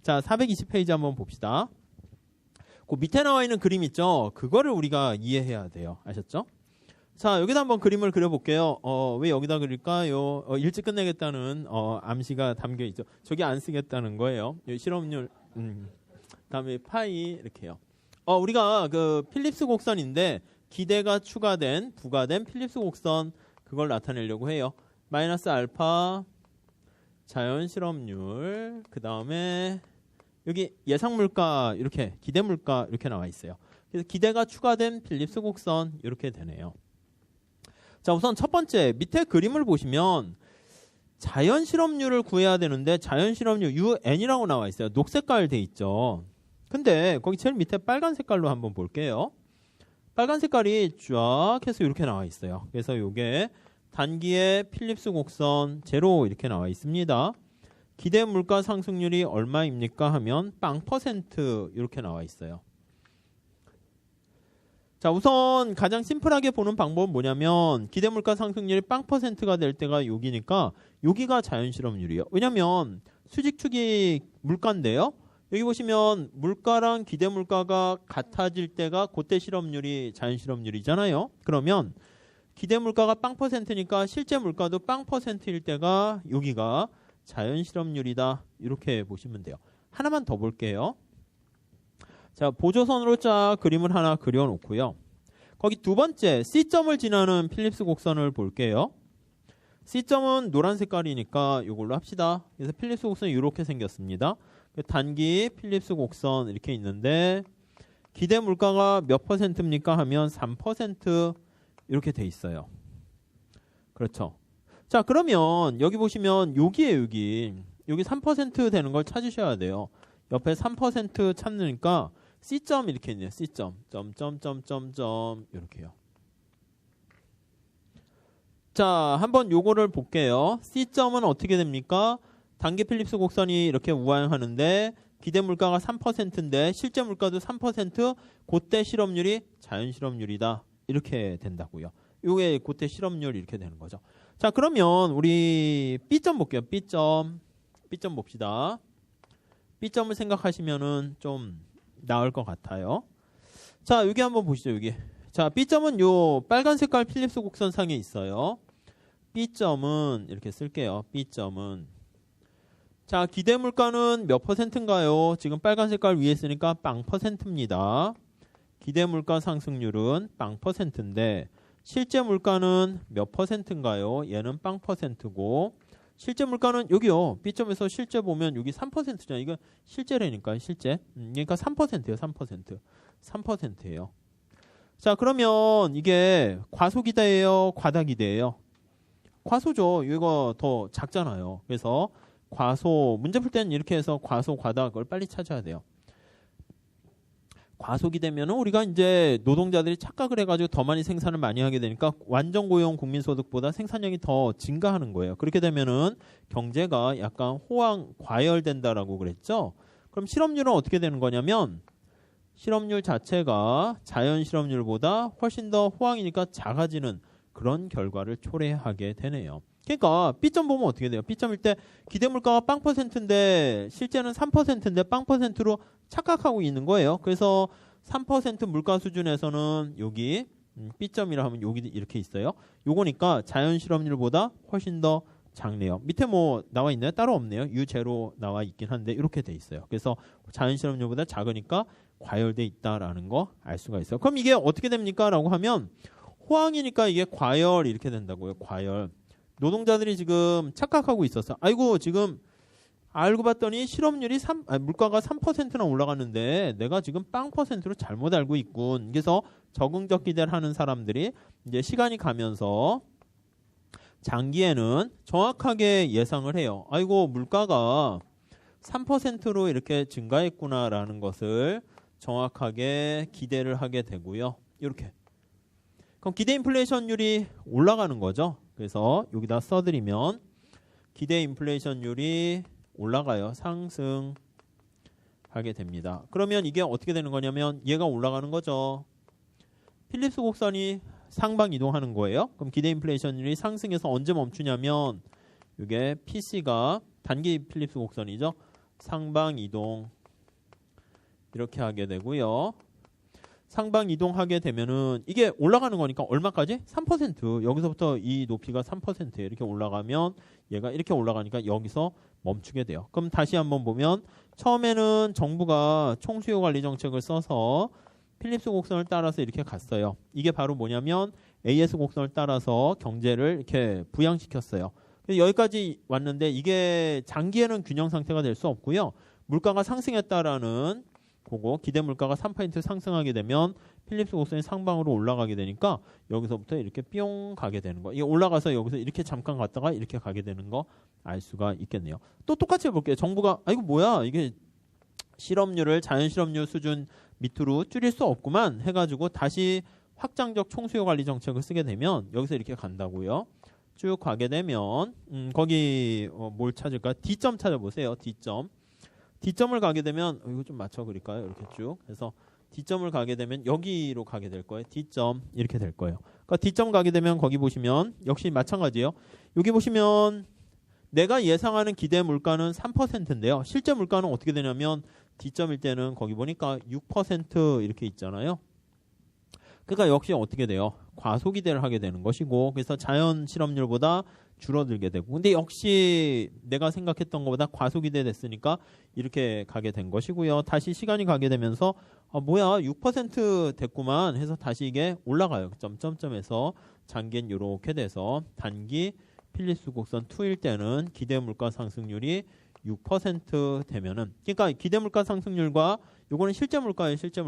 자, 420페이지 한번 봅시다. 그 밑에 나와 있는 그림 있죠? 그거를 우리가 이해해야 돼요. 아셨죠? 자, 여기다 한번 그림을 그려볼게요. 왜 여기다 그릴까요? 일찍 끝내겠다는 암시가 담겨 있죠. 저기 안 쓰겠다는 거예요. 실험률, 다음에 파이 이렇게요. 우리가 그 필립스 곡선인데 기대가 추가된 부가된 필립스 곡선 그걸 나타내려고 해요. 마이너스 알파 자연 실험률 그 다음에 여기 예상 물가 이렇게 기대 물가 이렇게 나와 있어요. 그래서 기대가 추가된 필립스 곡선 이렇게 되네요. 자, 우선 첫 번째 밑에 그림을 보시면 자연 실험률을 구해야 되는데 자연 실험률 UN이라고 나와 있어요. 녹색깔 돼 있죠. 근데 거기 제일 밑에 빨간 색깔로 한번 볼게요. 빨간 색깔이 쫙 해서 이렇게 나와 있어요. 그래서 이게 단기의 필립스 곡선 제로 이렇게 나와 있습니다. 기대 물가 상승률이 얼마입니까 하면 빵 퍼센트 이렇게 나와 있어요. 자, 우선 가장 심플하게 보는 방법은 뭐냐면 기대 물가 상승률이 빵 퍼센트가 될 때가 여기니까 여기가 자연 실험률이에요. 왜냐면 수직 축이 물가인데요. 여기 보시면 물가랑 기대 물가가 같아질 때가 그때 실험률이 자연 실험률이잖아요. 그러면 기대 물가가 빵 퍼센트니까 실제 물가도 빵 퍼센트일 때가 여기가 자연 실험률이다. 이렇게 보시면 돼요. 하나만 더 볼게요. 자, 보조선으로 쫙 그림을 하나 그려놓고요. 거기 두 번째 C점을 지나는 필립스 곡선을 볼게요. C점은 노란 색깔이니까 이걸로 합시다. 그래서 필립스 곡선이 이렇게 생겼습니다. 단기 필립스 곡선 이렇게 있는데 기대 물가가 몇 퍼센트입니까 하면 3% 이렇게 돼 있어요. 그렇죠. 자, 그러면 여기 보시면 여기에 여기 3% 되는 걸 찾으셔야 돼요. 옆에 3% 찾으니까 C점 이렇게 있네요. C점 점점점점점 이렇게요. 자, 한번 요거를 볼게요. C점은 어떻게 됩니까? 단기 필립스 곡선이 이렇게 우하향하는데 기대 물가가 3%인데 실제 물가도 3%, 그때 실험률이 자연 실험률이다. 이렇게 된다고요. 요게 그때 실험률 이렇게 되는 거죠. 자, 그러면 우리 B점 볼게요. B점 봅시다. B점을 생각하시면은 좀 나을 것 같아요. 자, 여기 한번 보시죠. 여기. 자, B점은 요 빨간 색깔 필립스 곡선상에 있어요. B점은 이렇게 쓸게요. B점은 자, 기대 물가는 몇 퍼센트인가요? 지금 빨간 색깔 위에 쓰니까 빵 퍼센트입니다. 기대 물가 상승률은 빵 퍼센트인데 실제 물가는 몇 퍼센트인가요? 얘는 빵 퍼센트고 실제 물가는 여기요. B점에서 실제 보면 여기 3%잖아요. 이거 실제라니까 실제. 그러니까 3%예요. 3%. 3%예요. 자, 그러면 이게 과소기대예요? 과다기대예요? 과소죠. 이거 더 작잖아요. 그래서 과소, 문제 풀 때는 이렇게 해서 과소, 과다 그걸 빨리 찾아야 돼요. 과속이 되면은 우리가 이제 노동자들이 착각을 해가지고 더 많이 생산을 많이 하게 되니까 완전 고용 국민소득보다 생산량이 더 증가하는 거예요. 그렇게 되면은 경제가 약간 과열된다라고 그랬죠. 그럼 실업률은 어떻게 되는 거냐면 실업률 자체가 자연 실업률보다 훨씬 더 호황이니까 작아지는 그런 결과를 초래하게 되네요. 그러니까 B점 보면 어떻게 돼요? B점일 때 기대 물가가 빵 퍼센트인데 실제는 3%인데 빵 퍼센트로 착각하고 있는 거예요. 그래서 3% 물가 수준에서는 여기 B점이라 하면 여기 이렇게 있어요. 요거니까 자연 실업률보다 훨씬 더 작네요. 밑에 뭐 나와 있나요? 따로 없네요. U0 나와 있긴 한데 이렇게 돼 있어요. 그래서 자연 실업률보다 작으니까 과열돼 있다라는 거 알 수가 있어요. 그럼 이게 어떻게 됩니까? 라고 하면 호황이니까 이게 과열 이렇게 된다고요. 과열. 노동자들이 지금 착각하고 있었어. 아이고 지금 알고 봤더니 실업률이 물가가 3%나 올라갔는데 내가 지금 빵 퍼센트로 잘못 알고 있군. 그래서 적응적 기대를 하는 사람들이 이제 시간이 가면서 장기에는 정확하게 예상을 해요. 아이고 물가가 3%로 이렇게 증가했구나라는 것을 정확하게 기대를 하게 되고요. 이렇게. 그럼 기대 인플레이션율이 올라가는 거죠. 그래서 여기다 써드리면 기대 인플레이션율이 올라가요. 상승하게 됩니다. 그러면 이게 어떻게 되는 거냐면 얘가 올라가는 거죠. 필립스 곡선이 상방 이동하는 거예요. 그럼 기대 인플레이션율이 상승해서 언제 멈추냐면 이게 PC가 단기 필립스 곡선이죠. 상방 이동 이렇게 하게 되고요. 상방 이동하게 되면은 이게 올라가는 거니까 얼마까지? 3%. 여기서부터 이 높이가 3%에 이렇게 올라가면 얘가 이렇게 올라가니까 여기서 멈추게 돼요. 그럼 다시 한번 보면 처음에는 정부가 총수요 관리 정책을 써서 필립스 곡선을 따라서 이렇게 갔어요. 이게 바로 뭐냐면 AS 곡선을 따라서 경제를 이렇게 부양시켰어요. 여기까지 왔는데 이게 장기에는 균형 상태가 될 수 없고요. 물가가 상승했다라는 보고 기대 물가가 3% 상승하게 되면 필립스 곡선이 상방으로 올라가게 되니까 여기서부터 이렇게 뿅 가게 되는 거. 이게 올라가서 여기서 이렇게 잠깐 갔다가 이렇게 가게 되는 거 알 수가 있겠네요. 또 똑같이 해볼게요. 정부가 이거 뭐야 이게 실업률을 자연 실업률 수준 밑으로 줄일 수 없구만 해가지고 다시 확장적 총수요 관리 정책을 쓰게 되면 여기서 이렇게 간다고요. 쭉 가게 되면 거기 뭘 찾을까? D점 찾아보세요. D점을 가게 되면 이거 좀 맞춰 그릴까요? 이렇게 쭉 해서 D점을 가게 되면 여기로 가게 될 거예요. D점 이렇게 될 거예요. 그러니까 D점 가게 되면 거기 보시면 역시 마찬가지예요. 여기 보시면 내가 예상하는 기대 물가는 3%인데요. 실제 물가는 어떻게 되냐면 D점일 때는 거기 보니까 6% 이렇게 있잖아요. 그러니까 역시 어떻게 돼요? 과소기대를 하게 되는 것이고 그래서 자연 실업률보다 줄어들게 되고 근데 역시 내가 생각했던 것보다 과소기대 됐으니까 이렇게 가게 된 것이고요. 다시 시간이 가게 되면서 뭐야 6% 됐구만 해서 다시 이게 올라가요. 점점점에서 장기엔 이렇게 돼서 단기 필립스 곡선 2일 때는 기대 물가 상승률이 6% 되면은 그러니까 기대 물가 상승률과 요거는 실제 물가예요. 실제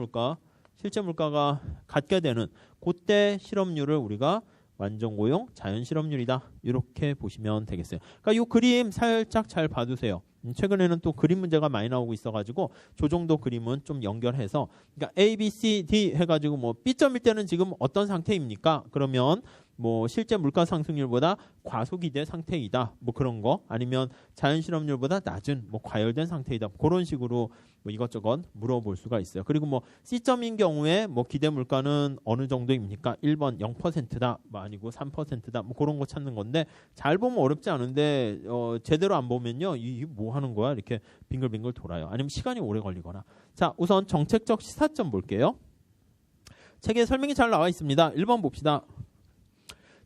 물가가 같게 되는 그때 실업률을 우리가 완전 고용 자연 실업률이다. 이렇게 보시면 되겠어요. 그러니까 이 그림 살짝 잘 봐두세요. 최근에는 또 그림 문제가 많이 나오고 있어가지고 저 정도 그림은 좀 연결해서 그러니까 A, B, C, D 해가지고 뭐 B점일 때는 지금 어떤 상태입니까? 그러면 뭐 실제 물가 상승률보다 과소기대 상태이다. 뭐 그런 거 아니면 자연 실업률보다 낮은 뭐 과열된 상태이다. 그런 식으로 뭐 이것저것 물어볼 수가 있어요. 그리고 뭐 C점인 경우에 뭐 기대 물가는 어느 정도입니까? 1번 0%다. 뭐 아니고 3%다. 뭐 그런 거 찾는 건데 잘 보면 어렵지 않은데 제대로 안 보면요. 이게 뭐 하는 거야? 이렇게 빙글빙글 돌아요. 아니면 시간이 오래 걸리거나. 자, 우선 정책적 시사점 볼게요. 책에 설명이 잘 나와 있습니다. 1번 봅시다.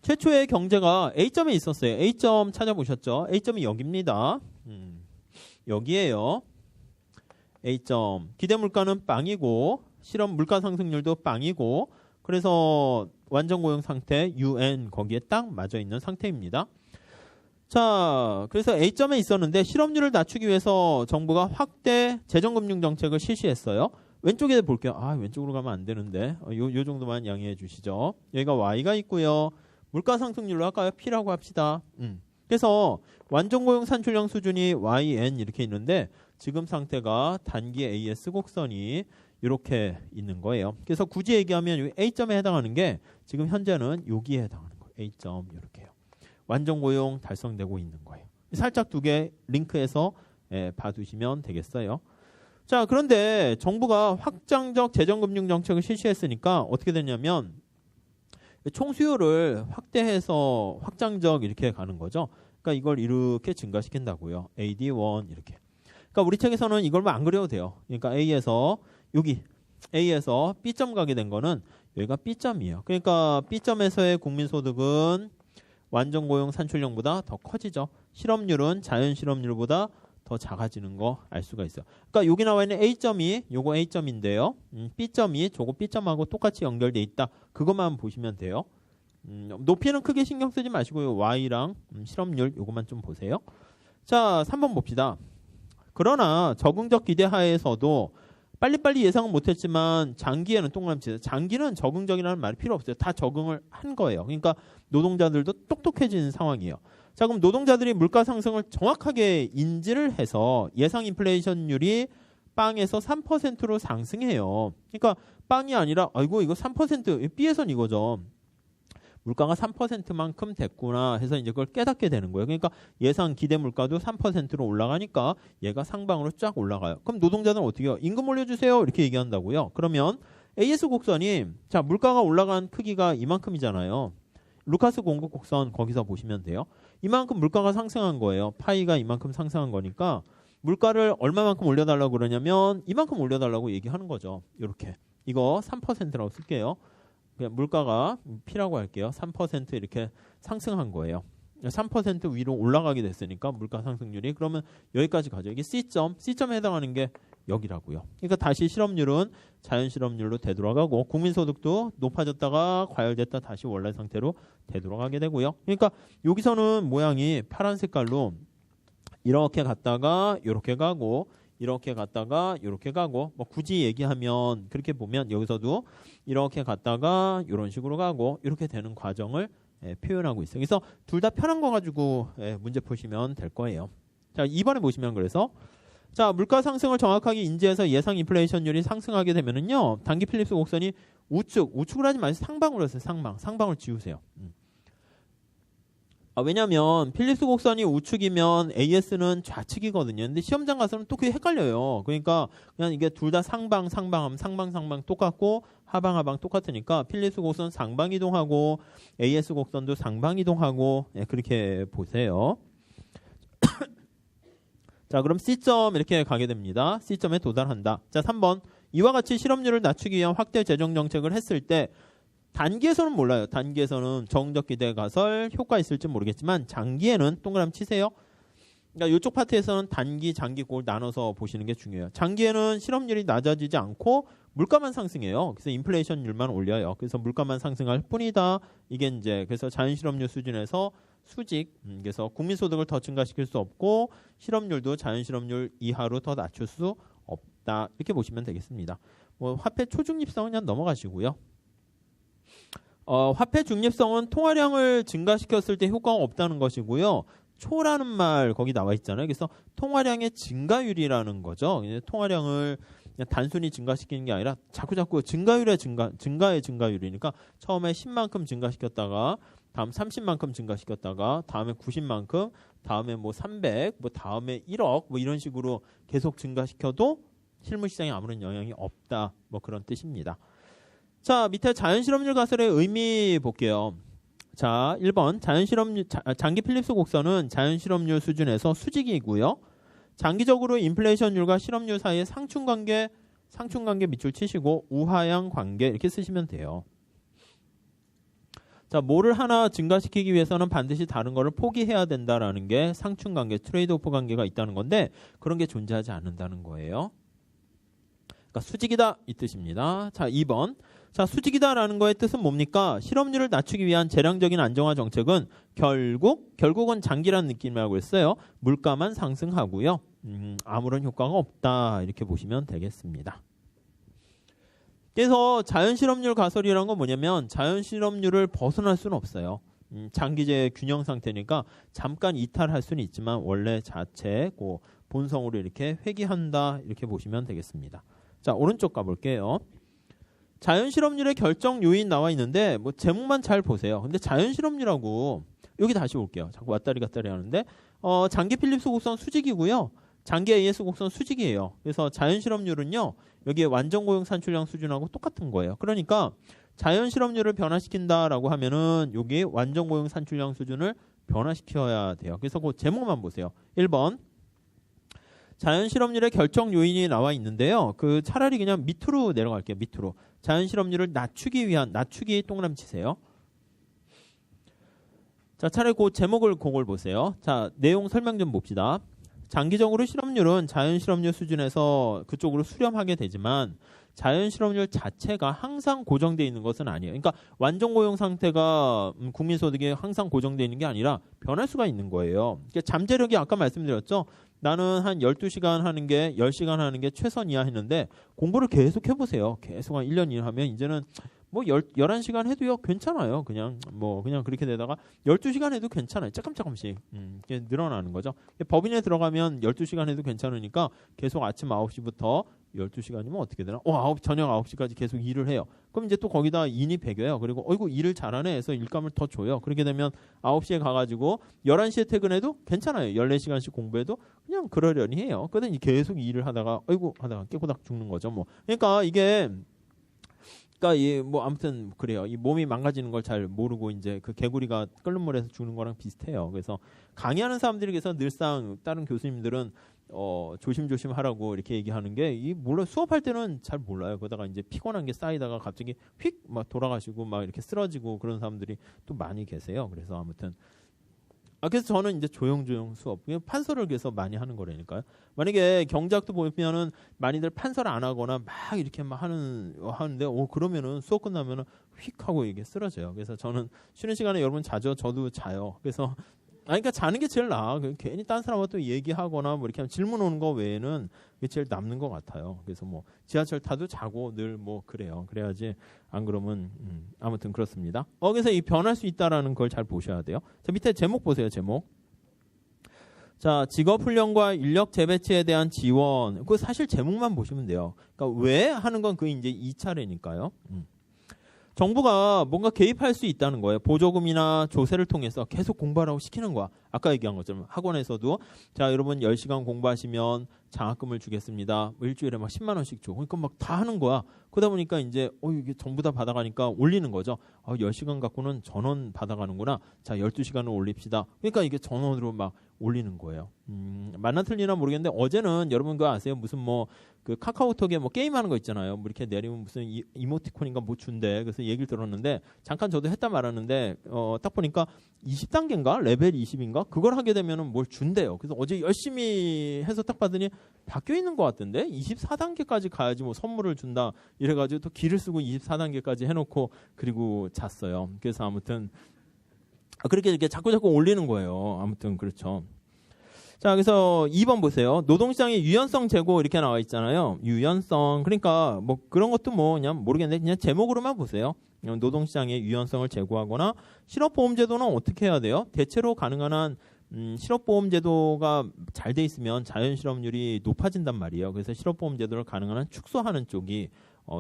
최초의 경제가 A점에 있었어요. A점 찾아보셨죠? A점이 여기입니다. 여기에요. A점. 기대 물가는 빵이고 실업 물가 상승률도 빵이고 그래서 완전 고용 상태 UN 거기에 딱 맞아 있는 상태입니다. 자, 그래서 A점에 있었는데 실업률을 낮추기 위해서 정부가 확대 재정금융 정책을 실시했어요. 왼쪽에 볼게요. 왼쪽으로 가면 안 되는데 요 정도만 양해해 주시죠. 여기가 Y가 있고요. 물가 상승률로 할까요? P라고 합시다. 그래서 완전 고용 산출량 수준이 YN 이렇게 있는데 지금 상태가 단기 AS 곡선이 이렇게 있는 거예요. 그래서 굳이 얘기하면 이 A점에 해당하는 게 지금 현재는 여기에 해당하는 거예요. A점 이렇게요. 완전 고용 달성되고 있는 거예요. 살짝 두 개 링크해서 봐두시면 되겠어요. 자, 그런데 정부가 확장적 재정금융 정책을 실시했으니까 어떻게 됐냐면 총수요를 확대해서 확장적 이렇게 가는 거죠. 그러니까 이걸 이렇게 증가시킨다고요. AD1 이렇게. 그러니까 우리 책에서는 이걸만 안 그려도 돼요. 그러니까 A에서 여기 A에서 B점 가게 된 거는 여기가 B점이에요. 그러니까 B점에서의 국민소득은 완전 고용 산출량보다 더 커지죠. 실업률은 자연 실업률보다 더 작아지는 거 알 수가 있어요. 그러니까 여기 나와 있는 A점이 요거 A점인데요. B점이 저거 B점하고 똑같이 연결돼 있다. 그것만 보시면 돼요. 높이는 크게 신경 쓰지 마시고요. Y랑 실업률 요것만 좀 보세요. 자, 3번 봅시다. 그러나 적응적 기대 하에서도 빨리빨리 예상은 못했지만 장기에는 동그라미 장기는 적응적이라는 말이 필요 없어요. 다 적응을 한 거예요. 그러니까 노동자들도 똑똑해지는 상황이에요. 자, 그럼 노동자들이 물가 상승을 정확하게 인지를 해서 예상 인플레이션율이 빵에서 3%로 상승해요. 그러니까 빵이 아니라 아이고 이거 3% B에선 이거죠. 물가가 3%만큼 됐구나 해서 이제 그걸 깨닫게 되는 거예요. 그러니까 예상 기대 물가도 3%로 올라가니까 얘가 상방으로 쫙 올라가요. 그럼 노동자들은 어떻게 해요? 임금 올려주세요 이렇게 얘기한다고요. 그러면 AS 곡선이 자 물가가 올라간 크기가 이만큼이잖아요. 루카스 공급 곡선 거기서 보시면 돼요. 이만큼 물가가 상승한 거예요. 파이가 이만큼 상승한 거니까 물가를 얼마만큼 올려달라고 그러냐면 이만큼 올려달라고 얘기하는 거죠. 이렇게 이거 3%라고 쓸게요. 그냥 물가가 P라고 할게요. 3% 이렇게 상승한 거예요. 3% 위로 올라가게 됐으니까 물가 상승률이 그러면 여기까지 가죠. 이게 C점에 해당하는 게 여기라고요. 그러니까 다시 실업률은 자연 실업률로 되돌아가고 국민소득도 높아졌다가 과열됐다 다시 원래 상태로 되돌아가게 되고요. 그러니까 여기서는 모양이 파란 색깔로 이렇게 갔다가 이렇게 가고 이렇게 갔다가 이렇게 가고 뭐 굳이 얘기하면 그렇게 보면 여기서도 이렇게 갔다가 이런 식으로 가고 이렇게 되는 과정을 표현하고 있어요. 그래서 둘 다 편한 거 가지고 문제 푸시면 될 거예요. 자, 2번에 보시면 그래서 자, 물가 상승을 정확하게 인지해서 예상 인플레이션율이 상승하게 되면은요. 단기 필립스 곡선이 우측을 하지 마세요. 상방으로 했어요. 상방을 지우세요. 왜냐면 필립스 곡선이 우측이면 AS는 좌측이거든요. 근데 시험장 가서는 또 그게 헷갈려요. 그러니까 그냥 이게 둘 다 상방하면 상방 똑같고 하방 똑같으니까 필립스 곡선 상방 이동하고 AS 곡선도 상방 이동하고 그렇게 보세요. 자, 그럼 C점 이렇게 가게 됩니다. C점에 도달한다. 자, 3번. 이와 같이 실업률을 낮추기 위한 확대 재정 정책을 했을 때 단기에서는 몰라요. 단기에서는 정적 기대 가설 효과 있을지 모르겠지만 장기에는 동그라미 치세요. 그러니까 이쪽 파트에서는 단기, 장기 그걸 나눠서 보시는 게 중요해요. 장기에는 실업률이 낮아지지 않고 물가만 상승해요. 그래서 인플레이션율만 올려요. 그래서 물가만 상승할 뿐이다. 이게 이제 그래서 자연 실업률 수준에서 수직, 그래서 국민소득을 더 증가시킬 수 없고 실업률도 자연 실업률 이하로 더 낮출 수 없다. 이렇게 보시면 되겠습니다. 뭐 화폐 초중립성은 그냥 넘어가시고요. 화폐 중립성은 통화량을 증가시켰을 때 효과가 없다는 것이고요. 초라는 말 거기 나와 있잖아요. 그래서 통화량의 증가율이라는 거죠. 통화량을 그냥 단순히 증가시키는 게 아니라 자꾸 증가의 증가율이니까 처음에 10만큼 증가시켰다가 다음 30만큼 증가시켰다가 다음에 90만큼 다음에 뭐 300, 뭐 다음에 1억 뭐 이런 식으로 계속 증가시켜도 실물 시장에 아무런 영향이 없다. 뭐 그런 뜻입니다. 자, 밑에 자연 실업률 가설의 의미 볼게요. 자, 1번 장기 필립스 곡선은 자연 실업률 수준에서 수직이고요. 장기적으로 인플레이션율과 실업률 사이의 상충관계 밑줄 치시고 우하향 관계 이렇게 쓰시면 돼요. 자, 뭐를 하나 증가시키기 위해서는 반드시 다른 거를 포기해야 된다라는 게 상충관계, 트레이드오프 관계가 있다는 건데 그런 게 존재하지 않는다는 거예요. 그러니까 수직이다 이 뜻입니다. 자, 2번. 자, 수직이다라는 거의 뜻은 뭡니까? 실업률을 낮추기 위한 재량적인 안정화 정책은 결국은 장기라는 느낌이라고 했어요. 물가만 상승하고요. 아무런 효과가 없다 이렇게 보시면 되겠습니다. 그래서 자연 실업률 가설이라는 건 뭐냐면 자연 실업률을 벗어날 수는 없어요. 장기제 균형 상태니까 잠깐 이탈할 수는 있지만 원래 자체 본성으로 이렇게 회귀한다 이렇게 보시면 되겠습니다. 자, 오른쪽 가볼게요. 자연 실업률의 결정 요인 나와 있는데 뭐 제목만 잘 보세요. 근데 자연 실업률하고 여기 다시 올게요. 자꾸 왔다리 갔다리 하는데 장기 필립스 곡선 수직이고요. 장기 AS 곡선 수직이에요. 그래서 자연 실업률은요. 여기에 완전 고용 산출량 수준하고 똑같은 거예요. 그러니까 자연 실업률을 변화시킨다라고 하면은 여기 완전 고용 산출량 수준을 변화시켜야 돼요. 그래서 그 제목만 보세요. 1번. 자연 실업률의 결정 요인이 나와 있는데요. 그 차라리 그냥 밑으로 내려갈게요. 밑으로. 자연 실업률을 낮추기 동그라미 치세요. 자, 차라리 그 제목을 그걸 보세요. 자, 내용 설명 좀 봅시다. 장기적으로 실업률은 자연 실업률 수준에서 그쪽으로 수렴하게 되지만 자연 실업률 자체가 항상 고정되어 있는 것은 아니에요. 그러니까 완전 고용 상태가 국민소득이 항상 고정되어 있는 게 아니라 변할 수가 있는 거예요. 그러니까 잠재력이 아까 말씀드렸죠. 나는 한 12시간 하는 게 10시간 하는 게 최선이야 했는데 공부를 계속 해보세요. 계속 한 1년 하면 이제는 뭐 11시간 해도요 괜찮아요. 그냥 그렇게 되다가 12시간 해도 괜찮아요. 조금씩 늘어나는 거죠. 법인에 들어가면 12시간 해도 괜찮으니까 계속 아침 9시부터 12시간이면 어떻게 되나? 저녁 9시까지 계속 일을 해요. 그럼 이제 또 거기다 인이 배겨요. 그리고 어이구 일을 잘하네 해서 일감을 더 줘요. 그렇게 되면 9시에 가가지고 11시에 퇴근해도 괜찮아요. 14시간씩 공부해도 그냥 그러려니 해요. 그러더니 계속 일을 하다가 깨고닥 죽는 거죠. 그러니까 이게 아무튼 그래요. 이 몸이 망가지는 걸 잘 모르고 이제 그 개구리가 끓는 물에서 죽는 거랑 비슷해요. 그래서 강의하는 사람들에게서 늘상 다른 교수님들은 조심조심 하라고 이렇게 얘기하는 게, 물론 수업할 때는 잘 몰라요. 그러다가 이제 피곤한 게 쌓이다가 갑자기 휙 막 돌아가시고 막 이렇게 쓰러지고 그런 사람들이 또 많이 계세요. 그래서 아무튼 그래서 저는 이제 조용조용 수업, 판서를 위해서 많이 하는 거라니까요. 만약에 경제학도 보면은 많이들 판서를 안 하거나 막 이렇게 막 하는데, 그러면은 수업 끝나면은 휙 하고 이게 쓰러져요. 그래서 저는 쉬는 시간에 여러분 자죠. 저도 자요. 그래서 그러니까 자는 게 제일 나아. 괜히 딴 사람하고 또 얘기하거나 뭐 이렇게 하면 질문 오는 거 외에는 그게 제일 남는 것 같아요. 그래서 뭐 지하철 타도 자고 늘 뭐 그래요. 그래야지 안 그러면 아무튼 그렇습니다. 그래서 이 변할 수 있다라는 걸 잘 보셔야 돼요. 자, 밑에 제목 보세요. 제목. 자, 직업 훈련과 인력 재배치에 대한 지원. 그 사실 제목만 보시면 돼요. 그러니까 왜 하는 건 그 이제 2차례니까요. 정부가 뭔가 개입할 수 있다는 거예요. 보조금이나 조세를 통해서 계속 공부하라고 시키는 거야. 아까 얘기한 것처럼 학원에서도 자, 여러분 10시간 공부하시면 장학금을 주겠습니다. 뭐 일주일에 막 10만 원씩 줘. 그러니까 막 다 하는 거야. 그러다 보니까 이제 이게 전부 다 받아가니까 올리는 거죠. 10시간 갖고는 전원 받아가는구나. 자, 12시간을 올립시다. 그러니까 이게 전원으로 막 올리는 거예요. 맞나 틀리나 모르겠는데 어제는 여러분 그거 아세요? 무슨 그 카카오톡에 게임하는 거 있잖아요. 뭐 이렇게 내리면 무슨 이모티콘인가 뭐 준대. 그래서 얘기를 들었는데 잠깐 저도 했다 말았는데 딱 보니까 20단계인가? 레벨 20인가? 그걸 하게 되면은 뭘 준대요. 그래서 어제 열심히 해서 딱 봤더니 바뀌어 있는 것 같던데 24단계까지 가야지 뭐 선물을 준다. 이래가지고 또 기를 쓰고 24단계까지 해놓고 그리고 잤어요. 그래서 아무튼 그렇게 이렇게 자꾸 올리는 거예요. 아무튼 그렇죠. 자, 그래서 2번 보세요. 노동시장의 유연성 제고 이렇게 나와 있잖아요. 유연성. 그러니까 뭐 그런 것도 그냥 모르겠는데 그냥 제목으로만 보세요. 노동시장의 유연성을 제고하거나 실업보험제도는 어떻게 해야 돼요? 대체로 가능한 한 실업보험제도가 잘 돼 있으면 자연실업률이 높아진단 말이에요. 그래서 실업보험제도를 가능한 한 축소하는 쪽이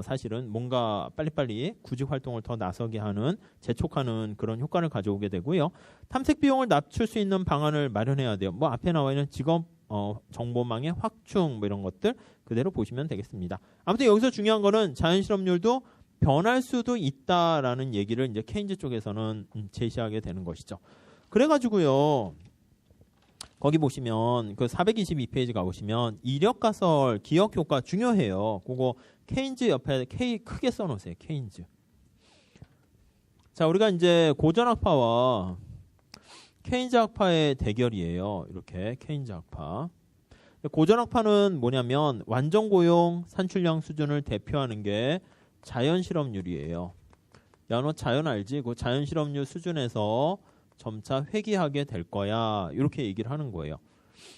사실은 뭔가 빨리빨리 구직 활동을 더 나서게 하는, 재촉하는 그런 효과를 가져오게 되고요. 탐색 비용을 낮출 수 있는 방안을 마련해야 돼요. 뭐 앞에 나와 있는 직업 정보망의 확충 뭐 이런 것들 그대로 보시면 되겠습니다. 아무튼 여기서 중요한 거는 자연실업률도 변할 수도 있다라는 얘기를 이제 케인즈 쪽에서는 제시하게 되는 것이죠. 그래가지고요. 거기 보시면 그 422페이지 가보시면 이력가설 기억효과 중요해요. 그거 케인즈 옆에 K 크게 써놓으세요. 케인즈. 자, 우리가 이제 고전학파와 케인즈 학파의 대결이에요. 이렇게 케인즈 학파. 고전학파는 뭐냐면 완전고용 산출량 수준을 대표하는 게 자연실업률이에요. 야, 너 자연 알지? 그 자연실업률 수준에서 점차 회귀하게 될 거야. 이렇게 얘기를 하는 거예요.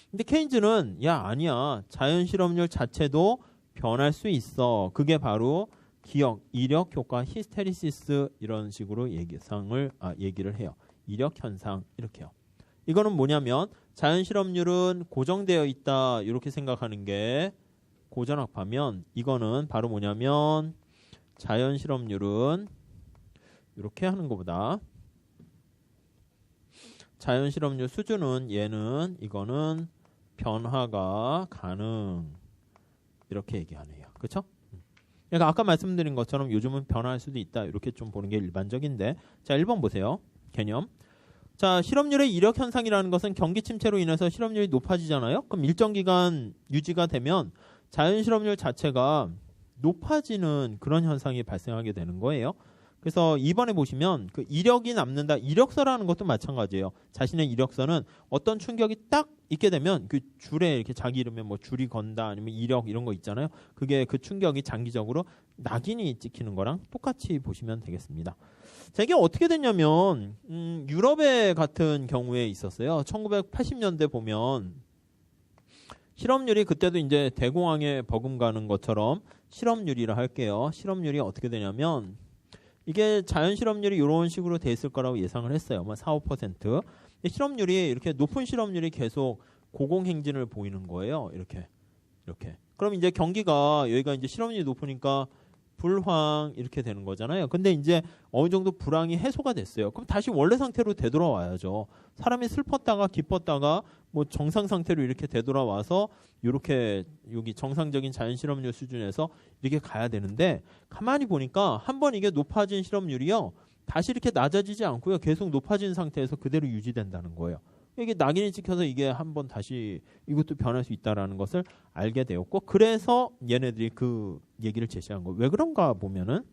근데 케인즈는 아니야. 자연실업률 자체도 변할 수 있어. 그게 바로 기억, 이력 효과, 히스테리시스 이런 식으로 얘기를 해요. 이력 현상 이렇게요. 이거는 뭐냐면 자연실업률은 고정되어 있다. 이렇게 생각하는 게 고전학파면 이거는 바로 뭐냐면 자연실업률은 이렇게 하는 것보다 자연실업률 수준은 이거는 변화가 가능 이렇게 얘기하네요. 그렇죠? 그러니까 아까 말씀드린 것처럼 요즘은 변화할 수도 있다. 이렇게 좀 보는 게 일반적인데 자 1번 보세요. 개념. 자, 실업률의 이력 현상이라는 것은 경기 침체로 인해서 실업률이 높아지잖아요. 그럼 일정 기간 유지가 되면 자연실업률 자체가 높아지는 그런 현상이 발생하게 되는 거예요. 그래서 2번에 보시면 그 이력이 남는다. 이력서라는 것도 마찬가지예요. 자신의 이력서는 어떤 충격이 딱 있게 되면 그 줄에 이렇게 자기 이름에 뭐 줄이 건다 아니면 이력 이런 거 있잖아요. 그게 그 충격이 장기적으로 낙인이 찍히는 거랑 똑같이 보시면 되겠습니다. 자, 이게 어떻게 됐냐면 유럽의 같은 경우에 있었어요. 1980년대 보면 실업률이 그때도 이제 대공황에 버금가는 것처럼 실업률이라 할게요. 실업률이 어떻게 되냐면 이게 자연실업률이 이런 식으로 돼 있을 거라고 예상을 했어요. 4, 5%. 실업률이 이렇게 높은 실업률이 계속 고공행진을 보이는 거예요. 이렇게. 그럼 이제 경기가 여기가 이제 실업률이 높으니까 불황 이렇게 되는 거잖아요. 근데 이제 어느 정도 불황이 해소가 됐어요. 그럼 다시 원래 상태로 되돌아와야죠. 사람이 슬펐다가 기뻤다가 뭐 정상 상태로 이렇게 되돌아와서 이렇게 여기 정상적인 자연 실업률 수준에서 이렇게 가야 되는데 가만히 보니까 한번 이게 높아진 실업률이요. 다시 이렇게 낮아지지 않고요. 계속 높아진 상태에서 그대로 유지된다는 거예요. 이게 낙인이 찍혀서 이게 한번 다시 이것도 변할 수 있다라는 것을 알게 되었고, 그래서 얘네들이 그 얘기를 제시한 거. 왜 그런가 보면은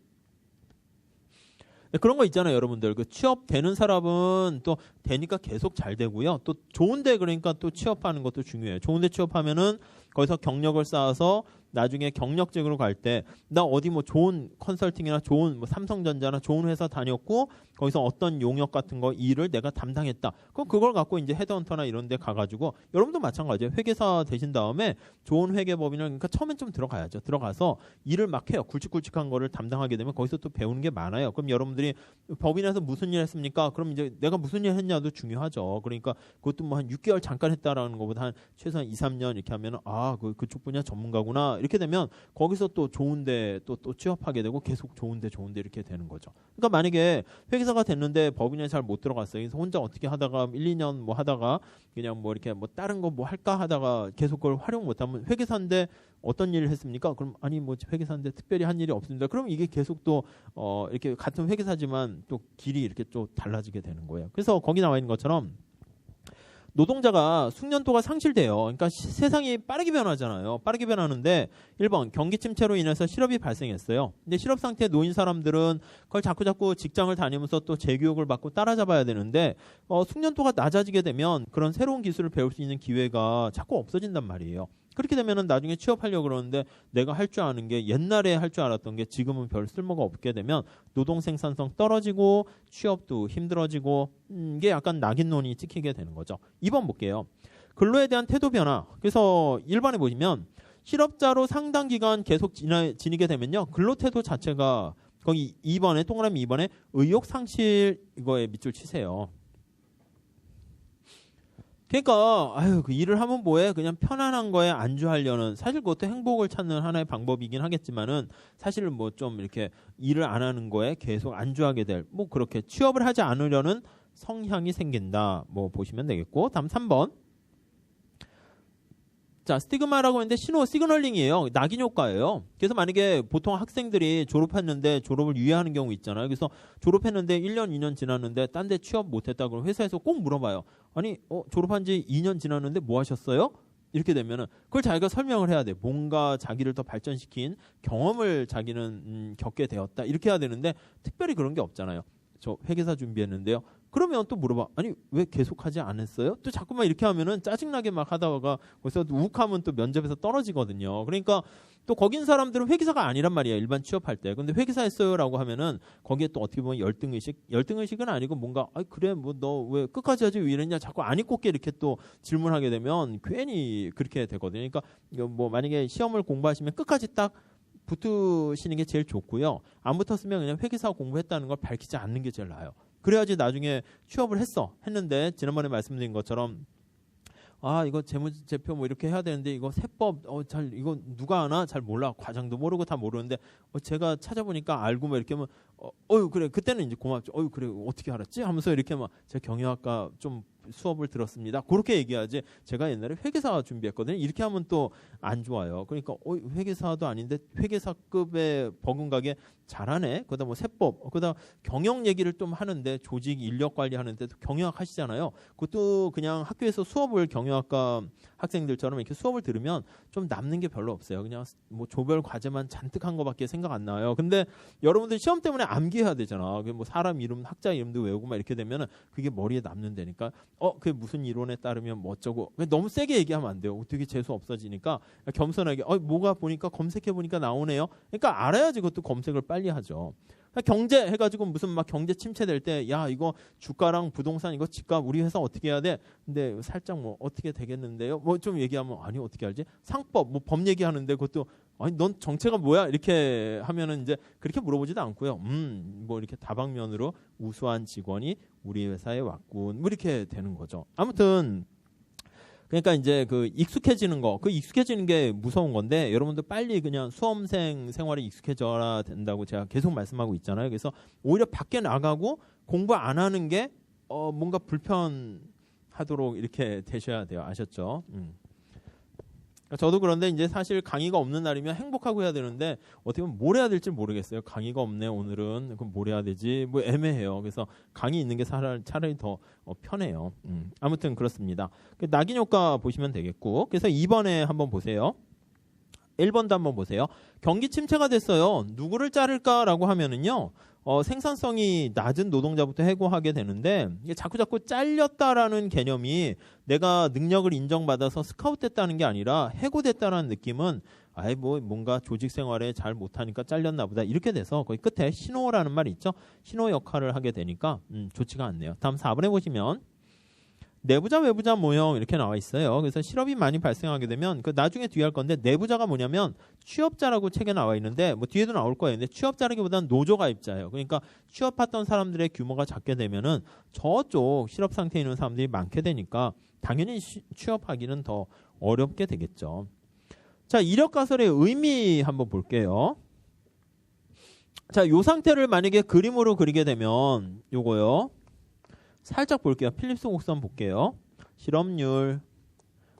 그런 거 있잖아요, 여러분들. 그 취업 되는 사람은 또 되니까 계속 잘 되고요. 또 좋은데 그러니까 또 취업하는 것도 중요해요. 좋은데 취업하면은 거기서 경력을 쌓아서 나중에 경력직으로 갈 때 나 어디 뭐 좋은 컨설팅이나 좋은 뭐 삼성전자나 좋은 회사 다녔고 거기서 어떤 용역 같은 거 일을 내가 담당했다. 그럼 그걸 갖고 이제 헤드헌터나 이런 데 가가지고 여러분도 마찬가지예요. 회계사 되신 다음에 좋은 회계법인을 그러니까 처음엔 좀 들어가야죠. 들어가서 일을 막 해요. 굵직굵직한 거를 담당하게 되면 거기서 또 배우는 게 많아요. 그럼 여러분들이 법인에서 무슨 일 했습니까? 그럼 이제 내가 무슨 일 했냐도 중요하죠. 그러니까 그것도 뭐 한 6개월 잠깐 했다라는 것보다 한 최소한 2, 3년 이렇게 하면 그쪽 분야 전문가구나. 이렇게 되면 거기서 또 좋은데 또 취업하게 되고 계속 좋은데 이렇게 되는 거죠. 그러니까 만약에 회계사가 됐는데 법인에 잘 못 들어갔어요. 그래서 혼자 어떻게 하다가 1, 2년 뭐 하다가 그냥 뭐 이렇게 뭐 다른 거 뭐 할까 하다가 계속 그걸 활용 못하면 회계사인데 어떤 일을 했습니까? 그럼 아니 뭐 회계사인데 특별히 한 일이 없습니다. 그럼 이게 계속 또 이렇게 같은 회계사지만 또 길이 이렇게 좀 달라지게 되는 거예요. 그래서 거기 나와 있는 것처럼 노동자가 숙련도가 상실돼요. 그러니까 세상이 빠르게 변하잖아요. 빠르게 변하는데 1번 경기 침체로 인해서 실업이 발생했어요. 근데 실업 상태에 놓인 사람들은 그걸 자꾸 직장을 다니면서 또 재교육을 받고 따라잡아야 되는데 숙련도가 낮아지게 되면 그런 새로운 기술을 배울 수 있는 기회가 자꾸 없어진단 말이에요. 그렇게 되면은 나중에 취업하려고 그러는데 내가 할 줄 아는 게 옛날에 할 줄 알았던 게 지금은 별 쓸모가 없게 되면 노동 생산성 떨어지고 취업도 힘들어지고 이게 약간 낙인론이 찍히게 되는 거죠. 2번 볼게요. 근로에 대한 태도 변화. 그래서 1번에 보시면 실업자로 상당 기간 계속 지니게 되면요. 근로 태도 자체가 거기 2번에 동그라미 2번에 의욕 상실 이거에 밑줄 치세요. 그러니까 그 일을 하면 뭐해? 그냥 편안한 거에 안주하려는 사실 그것도 행복을 찾는 하나의 방법이긴 하겠지만은 사실 뭐 좀 이렇게 일을 안 하는 거에 계속 안주하게 될 뭐 그렇게 취업을 하지 않으려는 성향이 생긴다. 뭐 보시면 되겠고 다음 3번. 자, 스티그마라고 했는데 시그널링이에요. 낙인 효과예요. 그래서 만약에 보통 학생들이 졸업했는데 졸업을 유예하는 경우 있잖아요. 그래서 졸업했는데 1년, 2년 지났는데 딴 데 취업 못했다 그러면 회사에서 꼭 물어봐요. 아니, 졸업한 지 2년 지났는데 뭐 하셨어요? 이렇게 되면은 그걸 자기가 설명을 해야 돼. 뭔가 자기를 더 발전시킨 경험을 자기는 겪게 되었다. 이렇게 해야 되는데 특별히 그런 게 없잖아요. 저 회계사 준비했는데요. 그러면 또 물어봐. 아니 왜 계속하지 않았어요? 또 자꾸만 이렇게 하면은 짜증나게 막 하다가 거기서 욱하면 또 면접에서 떨어지거든요. 그러니까 또 거기 있는 사람들은 회계사가 아니란 말이야. 일반 취업할 때. 근데 회계사 했어요라고 하면은 거기에 또 어떻게 보면 열등의식은 아니고 뭔가 그래 뭐 너 왜 끝까지 하지 왜 이랬냐 자꾸 안 입고게 이렇게 또 질문하게 되면 괜히 그렇게 되거든요. 그러니까 뭐 만약에 시험을 공부하시면 끝까지 딱 붙으시는 게 제일 좋고요. 안 붙었으면 그냥 회계사 공부했다는 걸 밝히지 않는 게 제일 나아요. 그래야지 나중에 취업을 했는데 지난번에 말씀드린 것처럼 이거 재무제표 뭐 이렇게 해야 되는데 이거 세법 이거 누가 아나 잘 몰라. 과장도 모르고 다 모르는데 제가 찾아보니까 알고 뭐 이렇게 하면 그래 그때는 이제 고맙죠. 그래 어떻게 알았지? 하면서 이렇게 막 제가 경영학과 좀 수업을 들었습니다. 그렇게 얘기하지. 제가 옛날에 회계사 준비했거든요. 이렇게 하면 또 안 좋아요. 그러니까 회계사도 아닌데 회계사급의 버금가게 잘하네. 그러다 뭐 세법, 그러다 경영 얘기를 좀 하는데 조직 인력 관리하는데 경영학 하시잖아요. 그것도 그냥 학교에서 수업을 경영학과 학생들처럼 이렇게 수업을 들으면 좀 남는 게 별로 없어요. 그냥 뭐 조별 과제만 잔뜩 한 거밖에 생각 안 나요. 근데 여러분들 시험 때문에 암기해야 되잖아. 뭐 사람 이름, 학자 이름도 외우고 막 이렇게 되면은 그게 머리에 남는다니까. 그게 무슨 이론에 따르면 뭐 어쩌고. 너무 세게 얘기하면 안 돼요. 되게 재수 없어지니까 겸손하게 뭐가 보니까 검색해 보니까 나오네요. 그러니까 알아야지 그것도 검색을 빨리 하죠. 경제 해가지고 무슨 막 경제 침체될 때 야 이거 주가랑 부동산 이거 집값 우리 회사 어떻게 해야 돼? 근데 살짝 뭐 어떻게 되겠는데요? 뭐 좀 얘기하면 아니 어떻게 알지? 상법 뭐 법 얘기하는데 그것도 아니 넌 정체가 뭐야? 이렇게 하면은 이제 그렇게 물어보지도 않고요. 뭐 이렇게 다방면으로 우수한 직원이 우리 회사에 왔군. 뭐 이렇게 되는 거죠. 아무튼 그러니까 이제 그 익숙해지는 거, 그 익숙해지는 게 무서운 건데 여러분들 빨리 그냥 수험생 생활에 익숙해져야 된다고 제가 계속 말씀하고 있잖아요. 그래서 오히려 밖에 나가고 공부 안 하는 게 뭔가 불편하도록 이렇게 되셔야 돼요. 아셨죠? 저도 그런데 이제 사실 강의가 없는 날이면 행복하고 해야 되는데 어떻게 보면 뭘 해야 될지 모르겠어요. 강의가 없네 오늘은. 그럼 뭘 해야 되지? 뭐 애매해요. 그래서 강의 있는 게 차라리 더 편해요. 아무튼 그렇습니다. 낙인 효과 보시면 되겠고, 그래서 2번에 한번 보세요. 1번도 한번 보세요. 경기 침체가 됐어요. 누구를 자를까라고 하면은요. 생산성이 낮은 노동자부터 해고하게 되는데 이게 자꾸 잘렸다라는 개념이 내가 능력을 인정받아서 스카웃됐다는 게 아니라 해고됐다라는 느낌은 아예 뭐 뭔가 조직 생활에 잘 못하니까 잘렸나 보다 이렇게 돼서 거의 끝에 신호라는 말이 있죠. 신호 역할을 하게 되니까 좋지가 않네요. 다음 4번에 보시면 내부자 외부자 모형 이렇게 나와 있어요. 그래서 실업이 많이 발생하게 되면 그 나중에 뒤에 할 건데 내부자가 뭐냐면 취업자라고 책에 나와 있는데 뭐 뒤에도 나올 거예요. 근데 취업자라기보다는 노조 가입자예요. 그러니까 취업했던 사람들의 규모가 작게 되면은 저쪽 실업 상태에 있는 사람들이 많게 되니까 당연히 취업하기는 더 어렵게 되겠죠. 자, 이력 가설의 의미 한번 볼게요. 자, 요 상태를 만약에 그림으로 그리게 되면 요거요. 살짝 볼게요. 필립스 곡선 볼게요. 실업률,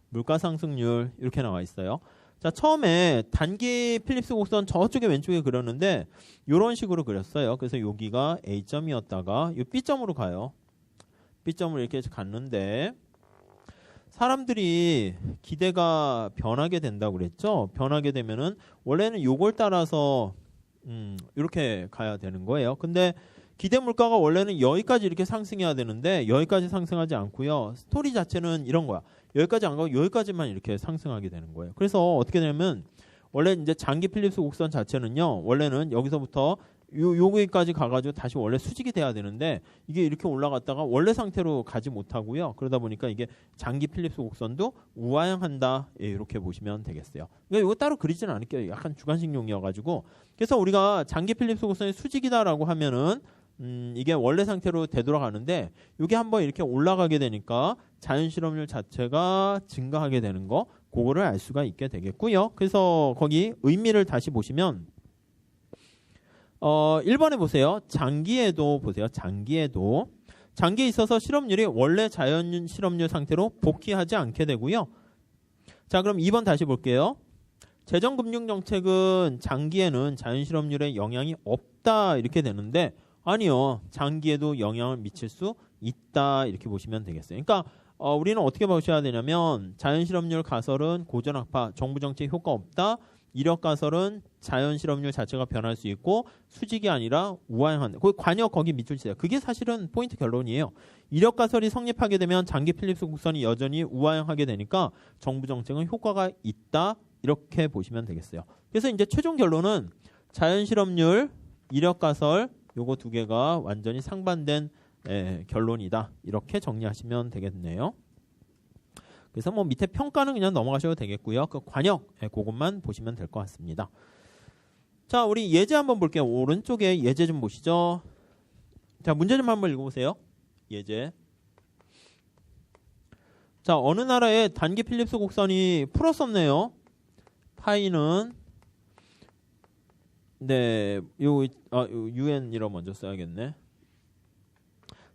물가상승률 이렇게 나와 있어요. 자, 처음에 단기 필립스 곡선 저쪽에 왼쪽에 그렸는데 이런 식으로 그렸어요. 그래서 여기가 A점이었다가 이 B점으로 가요. B점으로 이렇게 갔는데 사람들이 기대가 변하게 된다고 그랬죠. 변하게 되면은 원래는 요걸 따라서 이렇게 가야 되는 거예요. 근데 기대 물가가 원래는 여기까지 이렇게 상승해야 되는데 여기까지 상승하지 않고요. 스토리 자체는 이런 거야. 여기까지 안 가고 여기까지만 이렇게 상승하게 되는 거예요. 그래서 어떻게 되냐면 원래 이제 장기 필립스 곡선 자체는요. 원래는 여기서부터 여기까지 가가지고 다시 원래 수직이 돼야 되는데 이게 이렇게 올라갔다가 원래 상태로 가지 못하고요. 그러다 보니까 이게 장기 필립스 곡선도 우하향한다. 예, 이렇게 보시면 되겠어요. 그러니까 이거 따로 그리지는 않을게요. 약간 주관식용이어가지고. 그래서 우리가 장기 필립스 곡선이 수직이다라고 하면은 이게 원래 상태로 되돌아가는데 이게 한번 이렇게 올라가게 되니까 자연 실업률 자체가 증가하게 되는 거 그거를 알 수가 있게 되겠고요. 그래서 거기 의미를 다시 보시면 1번에 보세요. 장기에도 보세요. 장기에 있어서 실업률이 원래 자연 실업률 상태로 복귀하지 않게 되고요. 자, 그럼 2번 다시 볼게요. 재정금융정책은 장기에는 자연 실업률에 영향이 없다 이렇게 되는데 아니요. 장기에도 영향을 미칠 수 있다 이렇게 보시면 되겠어요. 그러니까 우리는 어떻게 보셔야 되냐면 자연실업률 가설은 고전학파, 정부정책 효과 없다. 이력 가설은 자연실업률 자체가 변할 수 있고 수직이 아니라 우하향한다. 관역 거기 밑줄 치세요. 그게 사실은 포인트 결론이에요. 이력 가설이 성립하게 되면 장기 필립스 곡선이 여전히 우하향하게 되니까 정부정책은 효과가 있다. 이렇게 보시면 되겠어요. 그래서 이제 최종 결론은 자연실업률, 이력 가설 요거 두 개가 완전히 상반된 결론이다. 이렇게 정리하시면 되겠네요. 그래서 뭐 밑에 평가는 그냥 넘어가셔도 되겠고요. 그 관역 그것만 보시면 될 것 같습니다. 자, 우리 예제 한번 볼게요. 오른쪽에 예제 좀 보시죠. 자, 문제 좀 한번 읽어보세요. 예제. 자, 어느 나라의 단기 필립스 곡선이 풀었었네요. 파이는 네, UN이라 먼저 써야겠네.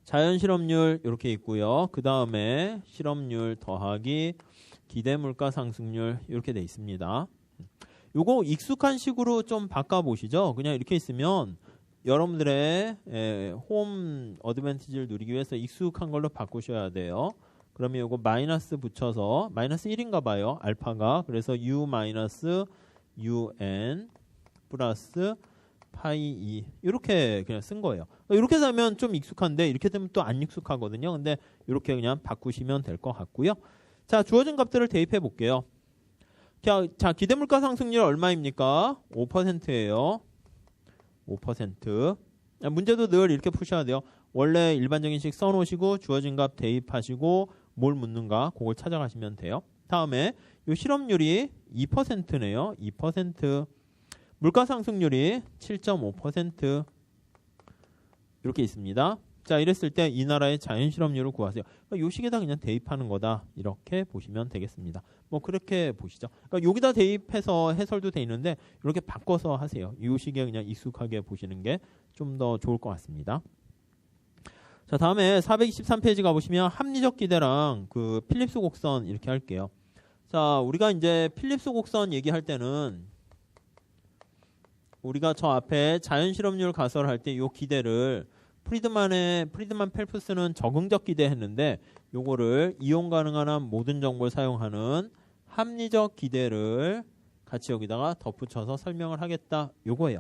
자연 실업률 이렇게 있고요. 그 다음에 실업률 더하기 기대 물가 상승률 이렇게 돼 있습니다. 요거 익숙한 식으로 좀 바꿔보시죠. 그냥 이렇게 있으면 여러분들의 홈 어드밴티지를 누리기 위해서 익숙한 걸로 바꾸셔야 돼요. 그러면 요거 마이너스 붙여서 마이너스 1인가 봐요. 알파가. 그래서 U 마이너스 UN 플러스 파이 2 이렇게 그냥 쓴 거예요. 이렇게 하면 좀 익숙한데 이렇게 되면 또 안 익숙하거든요. 근데 이렇게 그냥 바꾸시면 될 것 같고요. 자, 주어진 값들을 대입해 볼게요. 자, 기대물가 상승률 얼마입니까? 5%예요. 5%. 문제도 늘 이렇게 푸셔야 돼요. 원래 일반적인 식 써놓으시고 주어진 값 대입하시고 뭘 묻는가 그걸 찾아가시면 돼요. 다음에 이 실업률이 2%네요. 2%. 물가 상승률이 7.5% 이렇게 있습니다. 자, 이랬을 때 이 나라의 자연 실업률을 구하세요. 그러니까 요 식에다 그냥 대입하는 거다. 이렇게 보시면 되겠습니다. 뭐 그렇게 보시죠. 그러니까 여기다 대입해서 해설도 돼 있는데 이렇게 바꿔서 하세요. 요 식에 그냥 익숙하게 보시는 게 좀 더 좋을 것 같습니다. 자, 다음에 423페이지 가보시면 합리적 기대랑 그 필립스 곡선 이렇게 할게요. 자, 우리가 이제 필립스 곡선 얘기할 때는 우리가 저 앞에 자연실업률 가설할 때 요 기대를 프리드만 펠프스는 적응적 기대 했는데 요거를 이용 가능한 한 모든 정보를 사용하는 합리적 기대를 같이 여기다가 덧붙여서 설명을 하겠다. 요거예요.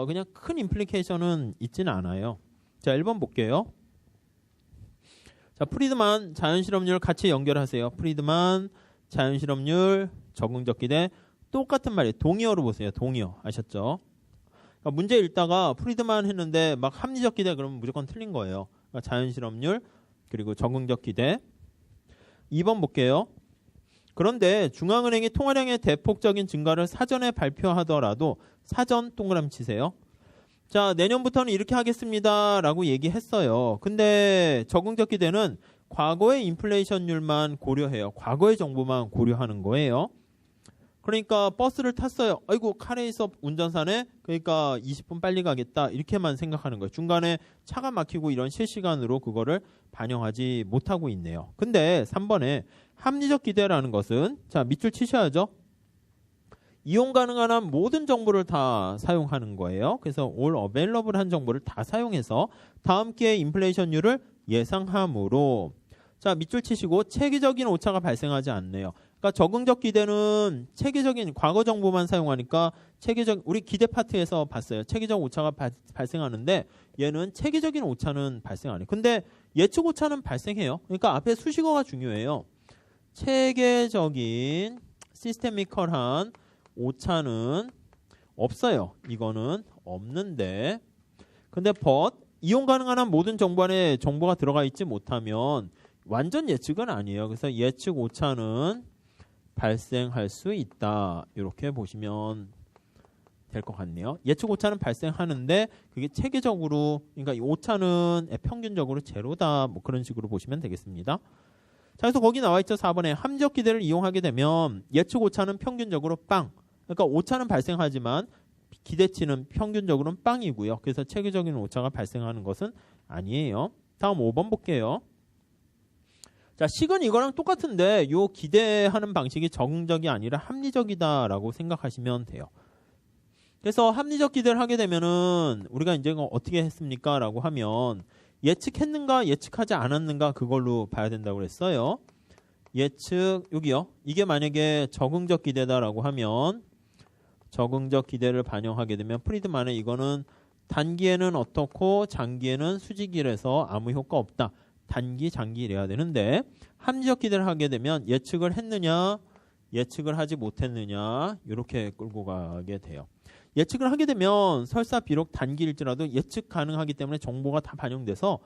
그냥 큰 임플리케이션은 있지는 않아요. 자, 1번 볼게요. 자, 프리드만 자연실업률 같이 연결하세요. 프리드만 자연실업률 적응적 기대 똑같은 말이에요. 동의어로 보세요. 동의어 아셨죠? 그러니까 문제 읽다가 프리드만 했는데 막 합리적 기대 그러면 무조건 틀린 거예요. 그러니까 자연실업률 그리고 적응적 기대. 2번 볼게요. 그런데 중앙은행이 통화량의 대폭적인 증가를 사전에 발표하더라도 사전 동그라미 치세요. 자, 내년부터는 이렇게 하겠습니다 라고 얘기했어요. 근데 적응적 기대는 과거의 인플레이션율만 고려해요. 과거의 정보만 고려하는 거예요. 그러니까 버스를 탔어요. 아이고 카레이서 운전사네. 그러니까 20분 빨리 가겠다. 이렇게만 생각하는 거예요. 중간에 차가 막히고 이런 실시간으로 그거를 반영하지 못하고 있네요. 근데 3번에 합리적 기대라는 것은 자, 밑줄 치셔야죠. 이용 가능한 한 모든 정보를 다 사용하는 거예요. 그래서 all available 한 정보를 다 사용해서 다음 기회의 인플레이션율을 예상함으로 자, 밑줄 치시고 체계적인 오차가 발생하지 않네요. 그러니까 적응적 기대는 체계적인 과거 정보만 사용하니까 우리 기대 파트에서 봤어요. 체계적 오차가 발생하는데 얘는 체계적인 오차는 발생 안 해요. 근데 예측 오차는 발생해요. 그러니까 앞에 수식어가 중요해요. 체계적인 시스테미컬한 오차는 없어요. 이거는 없는데 근데 but 이용 가능한 한 모든 정보 안에 정보가 들어가 있지 못하면 완전 예측은 아니에요. 그래서 예측 오차는 발생할 수 있다. 이렇게 보시면 될 것 같네요. 예측 오차는 발생하는데 그게 체계적으로 그러니까 이 오차는 평균적으로 제로다. 뭐 그런 식으로 보시면 되겠습니다. 자, 그래서 거기 나와 있죠. 4번에 함적 기대를 이용하게 되면 예측 오차는 평균적으로 빵. 그러니까 오차는 발생하지만 기대치는 평균적으로는 빵이고요. 그래서 체계적인 오차가 발생하는 것은 아니에요. 다음 5번 볼게요. 자, 식은 이거랑 똑같은데 요 기대하는 방식이 적응적이 아니라 합리적이다라고 생각하시면 돼요. 그래서 합리적 기대를 하게 되면은 우리가 이제 어떻게 했습니까? 라고 하면 예측했는가 예측하지 않았는가 그걸로 봐야 된다고 그랬어요. 예측 여기요. 이게 만약에 적응적 기대다라고 하면 적응적 기대를 반영하게 되면 프리드만의 이거는 단기에는 어떻고 장기에는 수직이라서 아무 효과 없다. 단기, 장기 이래야 되는데 합리적 기대를 하게 되면 예측을 했느냐 예측을 하지 못했느냐 이렇게 끌고 가게 돼요. 예측을 하게 되면 설사 비록 단기일지라도 예측 가능하기 때문에 정보가 다 반영돼서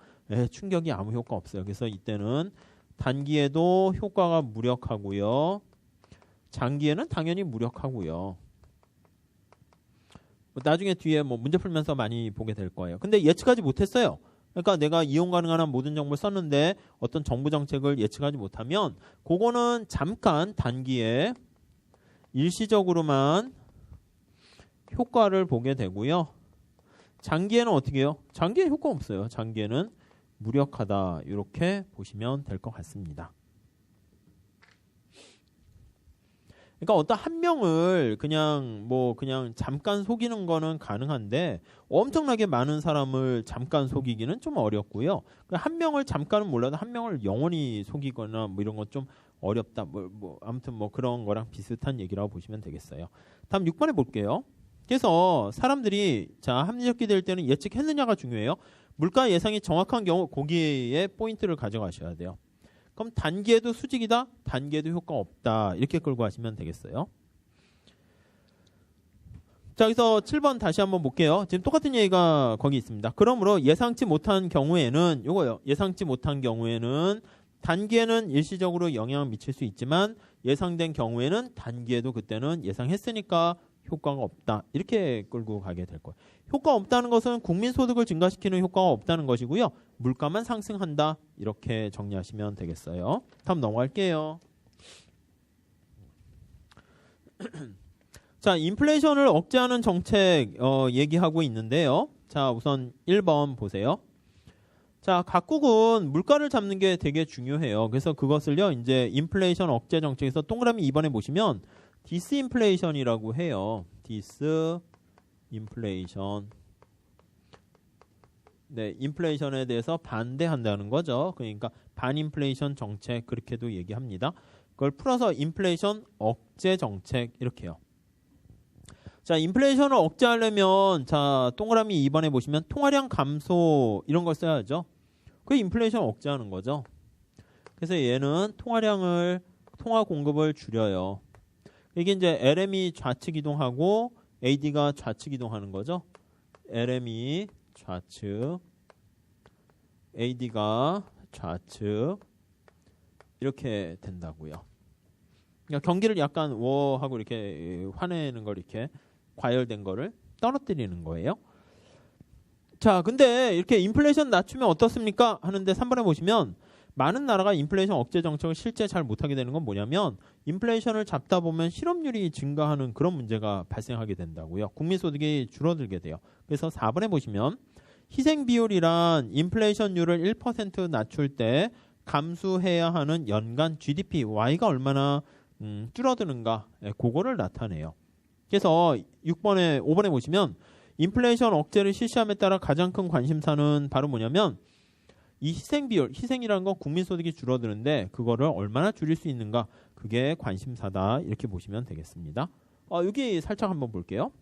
충격이 아무 효과 없어요. 그래서 이때는 단기에도 효과가 무력하고요. 장기에는 당연히 무력하고요. 나중에 뒤에 뭐 문제 풀면서 많이 보게 될 거예요. 근데 예측하지 못했어요. 그러니까 내가 이용 가능한 한 모든 정보를 썼는데 어떤 정부 정책을 예측하지 못하면 그거는 잠깐 단기에 일시적으로만 효과를 보게 되고요. 장기에는 어떻게 해요? 장기에 효과 없어요. 장기에는 무력하다. 이렇게 보시면 될 것 같습니다. 그러니까 어떤 한 명을 그냥 잠깐 속이는 거는 가능한데 엄청나게 많은 사람을 잠깐 속이기는 좀 어렵고요. 한 명을 잠깐은 몰라도 한 명을 영원히 속이거나 뭐 이런 건 좀 어렵다. 아무튼 뭐 그런 거랑 비슷한 얘기라고 보시면 되겠어요. 다음 6번에 볼게요. 그래서 사람들이 자 합리적 기대일 때는 예측했느냐가 중요해요. 물가 예상이 정확한 경우 거기에 포인트를 가져가셔야 돼요. 그럼 단기에도 수직이다, 단기에도 효과 없다 이렇게 끌고 가시면 되겠어요. 자, 여기서 7번 다시 한번 볼게요. 지금 똑같은 얘기가 거기 있습니다. 그러므로 예상치 못한 경우에는 요거요. 예상치 못한 경우에는 단기에는 일시적으로 영향을 미칠 수 있지만 예상된 경우에는 단기에도 그때는 예상했으니까 효과가 없다. 이렇게 끌고 가게 될 거예요. 효과 없다는 것은 국민소득을 증가시키는 효과가 없다는 것이고요. 물가만 상승한다. 이렇게 정리하시면 되겠어요. 다음 넘어갈게요. 자, 인플레이션을 억제하는 정책 얘기하고 있는데요. 자, 우선 1번 보세요. 자, 각국은 물가를 잡는 게 되게 중요해요. 그래서 그것을요, 이제 인플레이션 억제 정책에서 동그라미 2번에 보시면 디스인플레이션이라고 해요. 디스인플레이션. 네, 인플레이션에 대해서 반대한다는 거죠. 그러니까 반인플레이션 정책 그렇게도 얘기합니다. 그걸 풀어서 인플레이션 억제 정책 이렇게요. 자, 인플레이션을 억제하려면 자, 동그라미 2번에 보시면 통화량 감소 이런 걸 써야죠. 그게 인플레이션 억제하는 거죠. 그래서 얘는 통화 공급을 줄여요. 이게 이제 LM이 좌측 이동하고 AD가 좌측 이동하는 거죠. LM이 좌측, AD가 좌측 이렇게 된다고요. 그러니까 경기를 약간 워하고 이렇게 화내는 걸 이렇게 과열된 거를 떨어뜨리는 거예요. 자, 근데 이렇게 인플레이션 낮추면 어떻습니까? 하는데 3번에 보시면 많은 나라가 인플레이션 억제 정책을 실제 잘 못하게 되는 건 뭐냐면 인플레이션을 잡다 보면 실업률이 증가하는 그런 문제가 발생하게 된다고요. 국민소득이 줄어들게 돼요. 그래서 4번에 보시면 희생 비율이란 인플레이션율을 1% 낮출 때 감수해야 하는 연간 GDP Y가 얼마나 줄어드는가 그거를 나타내요. 그래서 5번에 보시면 인플레이션 억제를 실시함에 따라 가장 큰 관심사는 바로 뭐냐면 이 희생 비율, 희생이라는 건 국민소득이 줄어드는데 그거를 얼마나 줄일 수 있는가 그게 관심사다 이렇게 보시면 되겠습니다. 여기 살짝 한번 볼게요.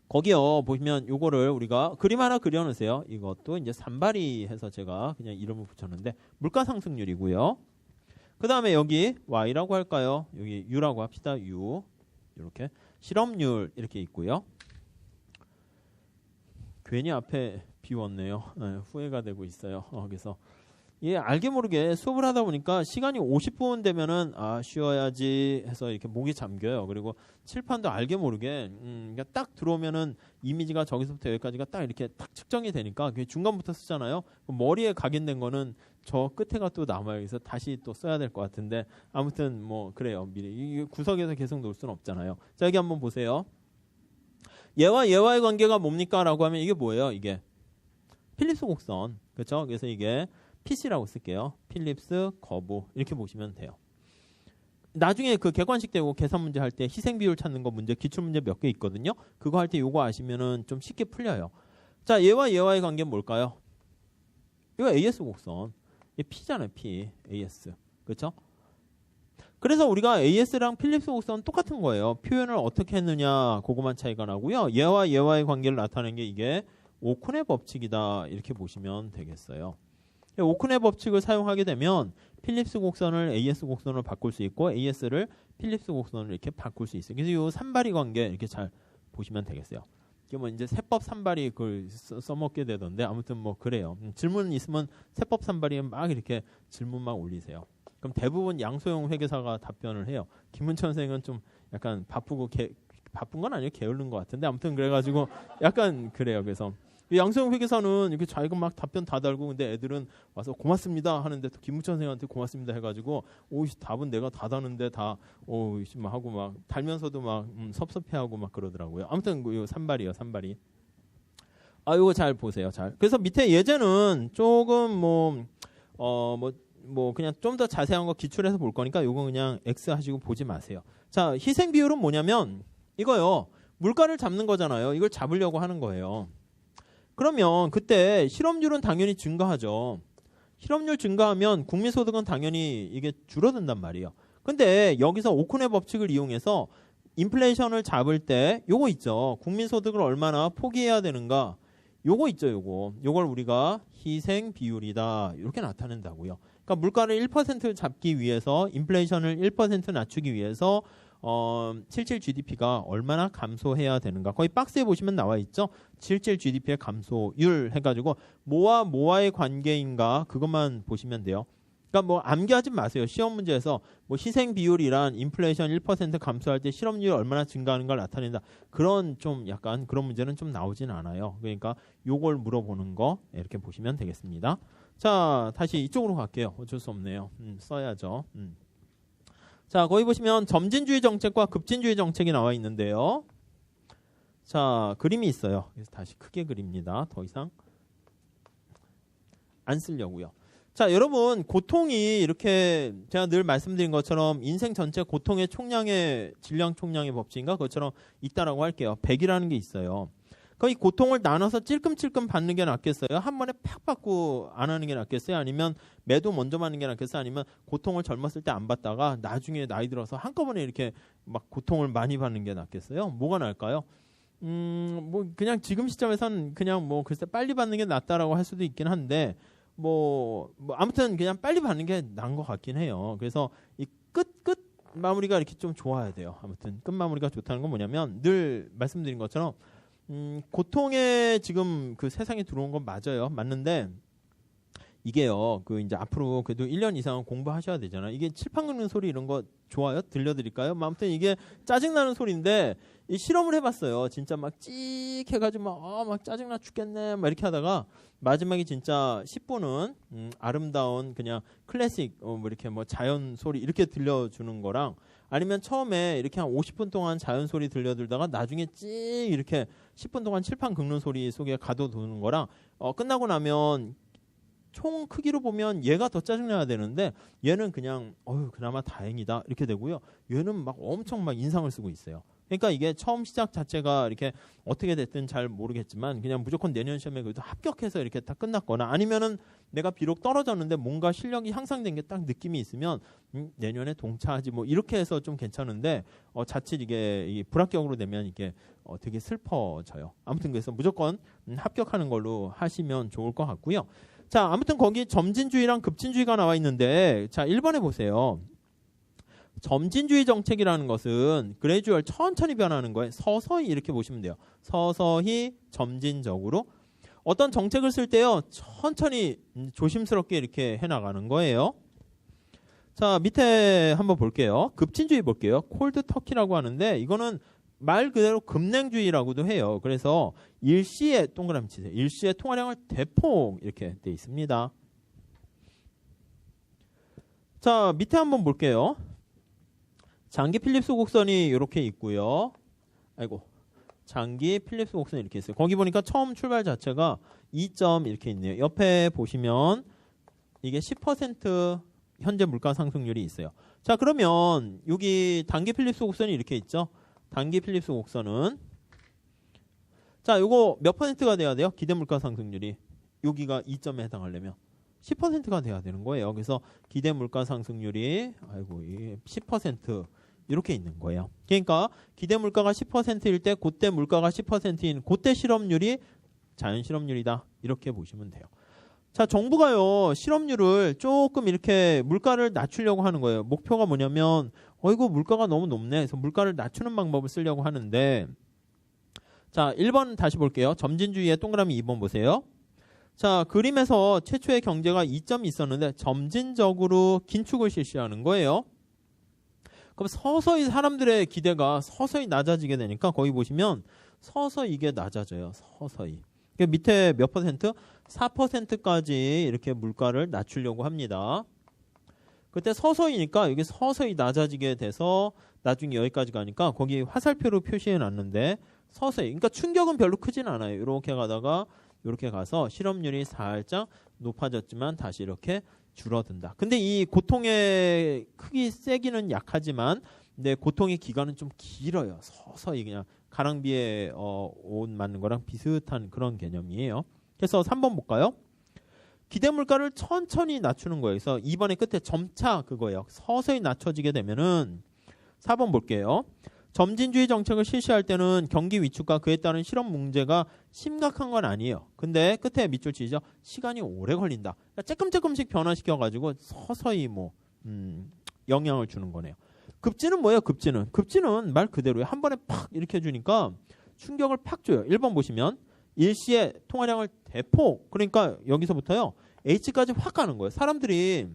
거기요 보시면 요거를 우리가 그림 하나 그려놓으세요. 이것도 이제 산발이 해서 제가 그냥 이름을 붙였는데 물가 상승률이고요. 그 다음에 여기 Y라고 할까요? 여기 U라고 합시다. U 이렇게 실업률 이렇게 있고요. 괜히 앞에 비웠네요. 후회가 되고 있어요. 그래서 알게 모르게 수업을 하다 보니까 시간이 50분 되면은 쉬어야지 해서 이렇게 목이 잠겨요. 그리고 칠판도 알게 모르게 그러니까 딱 들어오면은 이미지가 저기서부터 여기까지가 딱 이렇게 딱 측정이 되니까 그게 중간부터 쓰잖아요. 머리에 각인된 거는 저 끝에가 또 남아요. 그래서 다시 또 써야 될 것 같은데 아무튼 뭐 그래요. 미리 이 구석에서 계속 놓을 수는 없잖아요. 자, 여기 한번 보세요. 얘와 얘와의 관계가 뭡니까? 라고 하면 이게 뭐예요? 이게 필립스 곡선. 그렇죠? 그래서 이게 PC라고 쓸게요. 필립스 거부 이렇게 보시면 돼요. 나중에 그 객관식 되고 계산 문제 할 때 희생 비율 찾는 거 문제 기출 문제 몇 개 있거든요. 그거 할 때 요거 아시면은 좀 쉽게 풀려요. 자, 얘와 얘와의 관계는 뭘까요? 이거 AS 곡선. 이게 P잖아요. P. AS. 그렇죠? 그래서 우리가 AS랑 필립스 곡선은 똑같은 거예요. 표현을 어떻게 했느냐 그거만 차이가 나고요. 얘와 얘와의 관계를 나타내는 게 이게 오쿤의 법칙이다 이렇게 보시면 되겠어요. 오쿤의 법칙을 사용하게 되면 필립스 곡선을 AS 곡선으로 바꿀 수 있고 AS를 필립스 곡선으로 이렇게 바꿀 수 있어요. 그래서 이 산발이 관계 이렇게 잘 보시면 되겠어요. 이게 뭐 이제 세법 산발이 그걸 써먹게 되던데 아무튼 뭐 그래요. 질문 있으면 세법 산발이 막 이렇게 질문 막 올리세요. 그럼 대부분 양소영 회계사가 답변을 해요. 김문천 선생은 좀 약간 바쁜 건 아니에요. 게으른 것 같은데 아무튼 그래가지고 약간 그래요. 그래서 양소영 회계사는 이렇게 자기가 막 답변 다 달고 근데 애들은 와서 고맙습니다 하는데 또 김문천 선생한테 고맙습니다 해가지고 답은 내가 다 다는데 다 막 하고 막 달면서도 막 섭섭해하고 막 그러더라고요. 아무튼 이거 산발이에요. 산발이. 이거 잘 보세요. 잘. 그래서 밑에 예제는 조금 뭐 그냥 좀 더 자세한 거 기출해서 볼 거니까 요거 그냥 X 하시고 보지 마세요. 자, 희생 비율은 뭐냐면 이거요. 물가를 잡는 거잖아요. 이걸 잡으려고 하는 거예요. 그러면 그때 실업률은 당연히 증가하죠. 실업률 증가하면 국민소득은 당연히 이게 줄어든단 말이에요. 근데 여기서 오쿤의 법칙을 이용해서 인플레이션을 잡을 때 요거 있죠. 국민소득을 얼마나 포기해야 되는가. 요거 있죠. 요걸 우리가 희생 비율이다. 이렇게 나타낸다고요. 그러니까 물가를 1% 잡기 위해서 인플레이션을 1% 낮추기 위해서 실질 GDP가 얼마나 감소해야 되는가. 거의 박스에 보시면 나와 있죠. 실질 GDP의 감소율 해가지고 뭐와 뭐와의 관계인가 그것만 보시면 돼요. 그러니까 뭐 암기하지 마세요. 시험 문제에서 뭐 희생 비율이란 인플레이션 1% 감소할 때 실업률이 얼마나 증가하는 걸 나타낸다. 그런 좀 약간 그런 문제는 좀 나오진 않아요. 그러니까 요걸 물어보는 거 이렇게 보시면 되겠습니다. 자, 다시 이쪽으로 갈게요. 어쩔 수 없네요. 써야죠. 자, 거기 보시면 점진주의 정책과 급진주의 정책이 나와 있는데요. 자, 그림이 있어요. 그래서 다시 크게 그립니다. 더 이상 안 쓰려고요. 자, 여러분 고통이 이렇게 제가 늘 말씀드린 것처럼 인생 전체 고통의 총량의 질량 총량의 법칙인가 그것처럼 있다라고 할게요. 100이라는 게 있어요. 이 고통을 나눠서 찔끔찔끔 받는 게 낫겠어요? 한 번에 팍 받고 안 하는 게 낫겠어요? 아니면 매도 먼저 받는 게 낫겠어요? 아니면 고통을 젊었을 때 안 받다가 나중에 나이 들어서 한꺼번에 이렇게 막 고통을 많이 받는 게 낫겠어요? 뭐가 나을까요? 뭐 그냥 지금 시점에선 그냥 뭐 글쎄 빨리 받는 게 낫다라고 할 수도 있긴 한데 뭐 아무튼 그냥 빨리 받는 게 나은 것 같긴 해요. 그래서 이 끝 마무리가 이렇게 좀 좋아야 돼요. 아무튼 끝 마무리가 좋다는 건 뭐냐면 늘 말씀드린 것처럼 고통에 지금 그 세상에 들어온 건 맞아요. 맞는데 이게요. 그 이제 앞으로 그래도 1년 이상은 공부하셔야 되잖아요. 이게 칠판 긁는 소리 이런 거 좋아요? 들려드릴까요? 아무튼 이게 짜증나는 소리인데 이 실험을 해봤어요. 진짜 막 찍 해가지고 막 짜증나 죽겠네 막 이렇게 하다가 마지막에 진짜 10분은 아름다운 그냥 클래식 뭐 이렇게 뭐 자연 소리 이렇게 들려주는 거랑 아니면 처음에 이렇게 한 50분 동안 자연 소리 들려들다가 나중에 찍 이렇게 10분 동안 칠판 긁는 소리 속에 가둬두는 거랑 끝나고 나면 총 크기로 보면 얘가 더 짜증나야 되는데 얘는 그냥 그나마 다행이다 이렇게 되고요. 얘는 막 엄청 막 인상을 쓰고 있어요. 그러니까 이게 처음 시작 자체가 이렇게 어떻게 됐든 잘 모르겠지만 그냥 무조건 내년 시험에 그래도 합격해서 이렇게 딱 끝났거나 아니면은 내가 비록 떨어졌는데 뭔가 실력이 향상된 게 딱 느낌이 있으면 내년에 동차하지 뭐 이렇게 해서 좀 괜찮은데 자칫 이게 불합격으로 되면 이게 되게 슬퍼져요. 아무튼 그래서 무조건 합격하는 걸로 하시면 좋을 것 같고요. 자, 아무튼 거기 점진주의랑 급진주의가 나와 있는데 자, 1번에 보세요. 점진주의 정책이라는 것은 그레듀얼 천천히 변하는 거예요. 서서히 이렇게 보시면 돼요. 서서히 점진적으로 어떤 정책을 쓸 때요. 천천히 조심스럽게 이렇게 해나가는 거예요. 자, 밑에 한번 볼게요. 급진주의 볼게요. 콜드 터키라고 하는데 이거는 말 그대로 급냉주의라고도 해요. 그래서 일시에 동그라미 치세요. 일시에 통화량을 대폭 이렇게 돼 있습니다. 자, 밑에 한번 볼게요. 장기 필립스 곡선이 이렇게 있고요. 장기 필립스 곡선이 이렇게 있어요. 거기 보니까 처음 출발 자체가 2점 이렇게 있네요. 옆에 보시면 이게 10% 현재 물가 상승률이 있어요. 자, 그러면 여기 단기 필립스 곡선이 이렇게 있죠. 단기 필립스 곡선은 자, 요거 몇 %가 돼야 돼요? 기대 물가 상승률이 여기가 2점에 해당하려면 10%가 돼야 되는 거예요. 그래서 기대 물가 상승률이 10% 이렇게 있는 거예요. 그러니까 기대 물가가 10%일 때 그때 물가가 10%인 그때 실업률이 자연 실업률이다. 이렇게 보시면 돼요. 자, 정부가요. 실업률을 조금 이렇게 물가를 낮추려고 하는 거예요. 목표가 뭐냐면 이거 물가가 너무 높네. 그래서 물가를 낮추는 방법을 쓰려고 하는데 자, 1번 다시 볼게요. 점진주의의 동그라미 2번 보세요. 자, 그림에서 최초의 경제가 2점이 있었는데 점진적으로 긴축을 실시하는 거예요. 그럼 서서히 사람들의 기대가 서서히 낮아지게 되니까 거기 보시면 서서히 이게 낮아져요. 서서히. 밑에 몇 퍼센트? 4%까지 이렇게 물가를 낮추려고 합니다. 그때 서서히니까 여기 서서히 낮아지게 돼서 나중에 여기까지 가니까 거기 화살표로 표시해 놨는데 서서히. 그러니까 충격은 별로 크진 않아요. 이렇게 가다가 이렇게 가서 실업률이 살짝 높아졌지만 다시 이렇게 줄어든다. 근데 이 고통의 크기 세기는 약하지만 근데 고통의 기간은 좀 길어요. 서서히 그냥 가랑비에 옷 맞는 거랑 비슷한 그런 개념이에요. 그래서 3번 볼까요? 기대 물가를 천천히 낮추는 거예요. 그래서 2번의 끝에 점차 그거예요. 서서히 낮춰지게 되면은 4번 볼게요. 점진주의 정책을 실시할 때는 경기 위축과 그에 따른 실업 문제가 심각한 건 아니에요. 근데 끝에 밑줄 치죠. 시간이 오래 걸린다. 그러니까 조금씩 변화시켜가지고 서서히 영향을 주는 거네요. 급진은 뭐예요? 급진은 말 그대로예요. 한 번에 팍 이렇게 해주니까 충격을 팍 줘요. 1번 보시면 일시에 통화량을 대폭 그러니까 여기서부터요. H까지 확 가는 거예요. 사람들이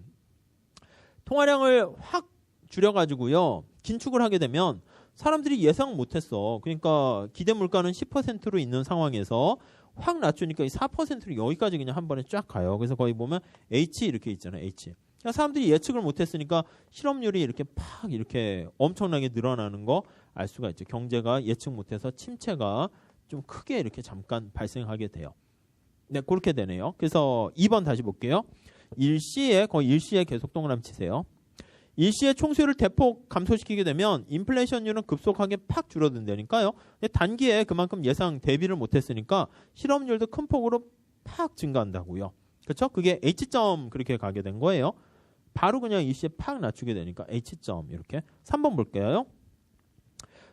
통화량을 확 줄여가지고요. 긴축을 하게 되면 사람들이 예상 못했어. 그러니까 기대 물가는 10%로 있는 상황에서 확 낮추니까 이 4%로 여기까지 그냥 한 번에 쫙 가요. 그래서 거기 보면 H 이렇게 있잖아요. H. 그러니까 사람들이 예측을 못했으니까 실업률이 이렇게 팍 이렇게 엄청나게 늘어나는 거 알 수가 있죠. 경제가 예측 못해서 침체가 좀 크게 이렇게 잠깐 발생하게 돼요. 네, 그렇게 되네요. 그래서 2번 다시 볼게요. 일시에 거의 일시에 계속 동그라미 치세요. 일시에 총수요를 대폭 감소시키게 되면 인플레이션율은 급속하게 팍 줄어든다니까요. 단기에 그만큼 예상 대비를 못했으니까 실업률도 큰 폭으로 팍 증가한다고요. 그렇죠? 그게 H점 그렇게 가게 된 거예요. 바로 그냥 일시에 팍 낮추게 되니까 H점 이렇게. 3번 볼게요.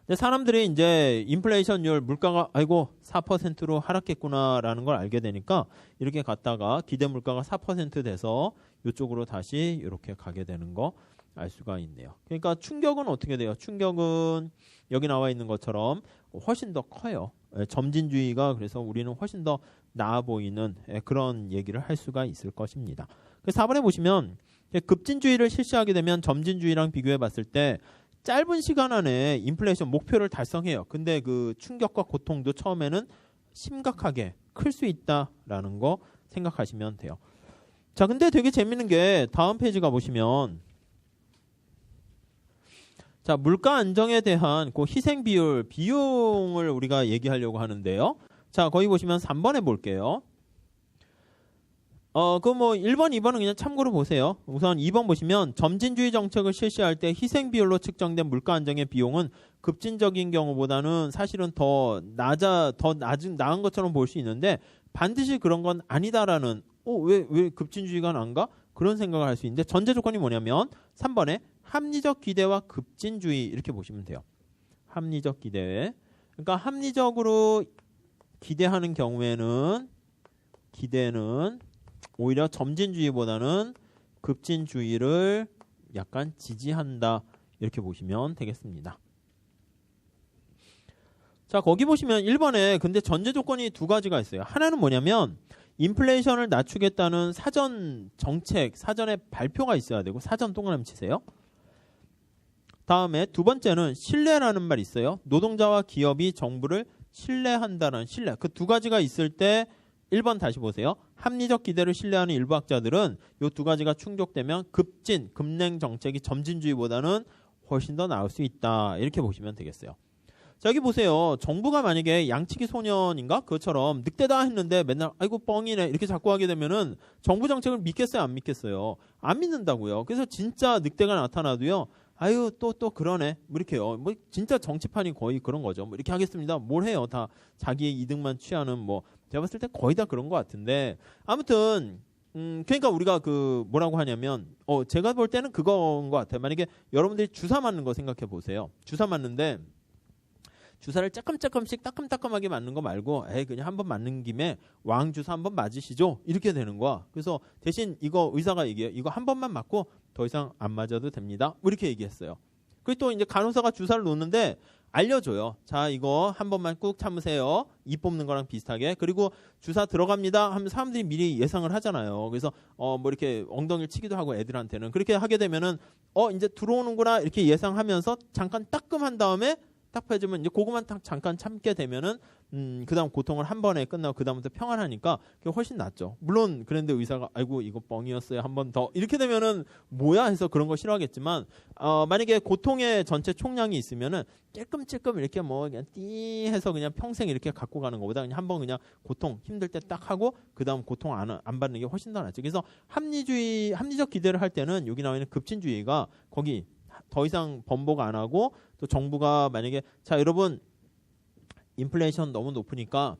근데 사람들이 이제 인플레이션율 물가가 아이고 4%로 하락했구나라는 걸 알게 되니까 이렇게 갔다가 기대 물가가 4% 돼서 이쪽으로 다시 이렇게 가게 되는 거 알 수가 있네요. 그러니까 충격은 어떻게 돼요? 충격은 여기 나와 있는 것처럼 훨씬 더 커요. 점진주의가 그래서 우리는 훨씬 더 나아 보이는 그런 얘기를 할 수가 있을 것입니다. 그래서 4번에 보시면 급진주의를 실시하게 되면 점진주의랑 비교해 봤을 때 짧은 시간 안에 인플레이션 목표를 달성해요. 근데 그 충격과 고통도 처음에는 심각하게 클 수 있다라는 거 생각하시면 돼요. 자, 근데 되게 재밌는 게 다음 페이지 가보시면 자, 물가 안정에 대한 그 희생 비율, 비용을 우리가 얘기하려고 하는데요. 자, 거기 보시면 3번에 볼게요. 그 뭐 1번, 2번은 그냥 참고로 보세요. 우선 2번 보시면 점진주의 정책을 실시할 때 희생 비율로 측정된 물가 안정의 비용은 급진적인 경우보다는 사실은 더 나은 것처럼 볼 수 있는데 반드시 그런 건 아니다라는 왜 급진주의가 난가? 그런 생각을 할 수 있는데 전제 조건이 뭐냐면 3번에 합리적 기대와 급진주의 이렇게 보시면 돼요. 합리적 기대. 그러니까 합리적으로 기대하는 경우에는 기대는 오히려 점진주의보다는 급진주의를 약간 지지한다. 이렇게 보시면 되겠습니다. 자, 거기 보시면 1번에 근데 전제 조건이 두 가지가 있어요. 하나는 뭐냐면 인플레이션을 낮추겠다는 사전 정책, 사전에 발표가 있어야 되고 사전 동그라미 치세요. 다음에 두 번째는 신뢰라는 말이 있어요. 노동자와 기업이 정부를 신뢰한다는 신뢰. 그 두 가지가 있을 때 1번 다시 보세요. 합리적 기대를 신뢰하는 일부 학자들은 이 두 가지가 충족되면 급냉 정책이 점진주의보다는 훨씬 더 나을 수 있다. 이렇게 보시면 되겠어요. 자, 여기 보세요. 정부가 만약에 양치기 소년인가? 그것처럼 늑대다 했는데 맨날 아이고 뻥이네 이렇게 자꾸 하게 되면은 정부 정책을 믿겠어요? 안 믿겠어요? 안 믿는다고요. 그래서 진짜 늑대가 나타나도요. 아유 또 그러네 뭐 이렇게요. 뭐 진짜 정치판이 거의 그런 거죠. 뭐 이렇게 하겠습니다. 뭘 해요? 다 자기의 이득만 취하는 뭐 제가 봤을 때 거의 다 그런 것 같은데 아무튼 그러니까 우리가 그 뭐라고 하냐면 제가 볼 때는 그건 것 같아요. 만약에 여러분들이 주사 맞는 거 생각해 보세요. 주사 맞는데 주사를 조금씩 따끔따끔하게 맞는 거 말고 그냥 한번 맞는 김에 왕주사 한번 맞으시죠. 이렇게 되는 거야. 그래서 대신 이거 의사가 얘기해요. 이거 한 번만 맞고 더 이상 안 맞아도 됩니다. 뭐 이렇게 얘기했어요. 그리고 또 이제 간호사가 주사를 놓는데 알려줘요. 자, 이거 한 번만 꾹 참으세요. 이 뽑는 거랑 비슷하게. 그리고 주사 들어갑니다 하면 사람들이 미리 예상을 하잖아요. 그래서 뭐 이렇게 엉덩이를 치기도 하고 애들한테는 그렇게 하게 되면은 이제 들어오는구나 이렇게 예상하면서 잠깐 따끔한 다음에 딱 해주면 이제 그거만 딱 잠깐 참게 되면은 그다음 고통을 한 번에 끝나고 그다음부터 평안하니까 그게 훨씬 낫죠. 물론 그런데 의사가 아이고 이거 뻥이었어요. 한 번 더 이렇게 되면은 뭐야 해서 그런 거 싫어하겠지만 만약에 고통의 전체 총량이 있으면은 찔끔찔끔 이렇게 뭐 그냥 띠 해서 그냥 평생 이렇게 갖고 가는 것보다 그냥 한번 그냥 고통 힘들 때 딱 하고 그다음 고통 안 받는 게 훨씬 더 낫죠. 그래서 합리적 기대를 할 때는 여기 나와 있는 급진주의가 거기 더 이상 번복 안 하고 또 정부가 만약에 자 여러분 인플레이션 너무 높으니까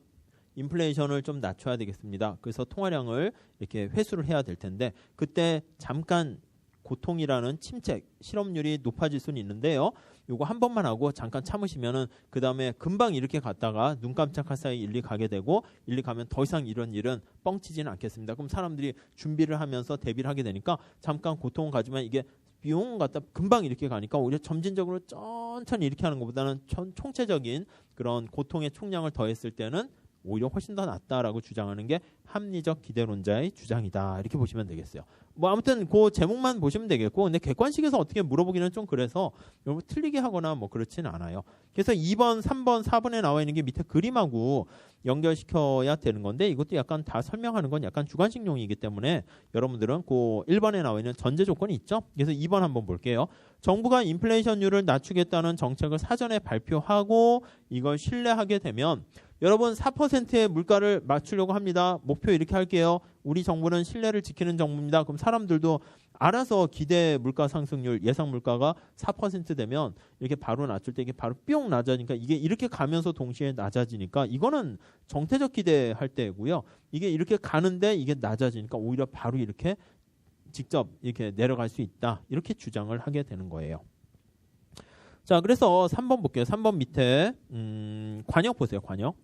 인플레이션을 좀 낮춰야 되겠습니다. 그래서 통화량을 이렇게 회수를 해야 될 텐데 그때 잠깐 고통이라는 침체 실업률이 높아질 수는 있는데요. 요거 한 번만 하고 잠깐 참으시면은 그 다음에 금방 이렇게 갔다가 눈 깜짝할 사이 일리 가게 되고 일리 가면 더 이상 이런 일은 뻥치지는 않겠습니다. 그럼 사람들이 준비를 하면서 대비를 하게 되니까 잠깐 고통은 가지만 이게 비용 갖다 금방 이렇게 가니까 오히려 점진적으로 천천히 이렇게 하는 것보다는 총체적인 그런 고통의 총량을 더했을 때는 오히려 훨씬 더 낫다라고 주장하는 게 합리적 기대론자의 주장이다. 이렇게 보시면 되겠어요. 뭐 아무튼 그 제목만 보시면 되겠고 근데 객관식에서 어떻게 물어보기는 좀 그래서 여러분 틀리게 하거나 뭐 그렇지는 않아요. 그래서 2번, 3번, 4번에 나와 있는 게 밑에 그림하고 연결시켜야 되는 건데 이것도 약간 다 설명하는 건 약간 주관식용이기 때문에 여러분들은 그 1번에 나와 있는 전제 조건이 있죠. 그래서 2번 한번 볼게요. 정부가 인플레이션율을 낮추겠다는 정책을 사전에 발표하고 이걸 신뢰하게 되면 여러분 4%의 물가를 맞추려고 합니다. 목표 이렇게 할게요. 우리 정부는 신뢰를 지키는 정부입니다. 그럼 사람들도 알아서 기대 물가 상승률 예상 물가가 4% 되면 이렇게 바로 낮출 때 이게 바로 뿅 낮아지니까 이게 이렇게 가면서 동시에 낮아지니까 이거는 정태적 기대할 때고요. 이게 이렇게 가는데 이게 낮아지니까 오히려 바로 이렇게 직접 이렇게 내려갈 수 있다. 이렇게 주장을 하게 되는 거예요. 자, 그래서 3번 볼게요. 3번 밑에 관역 보세요. 관역.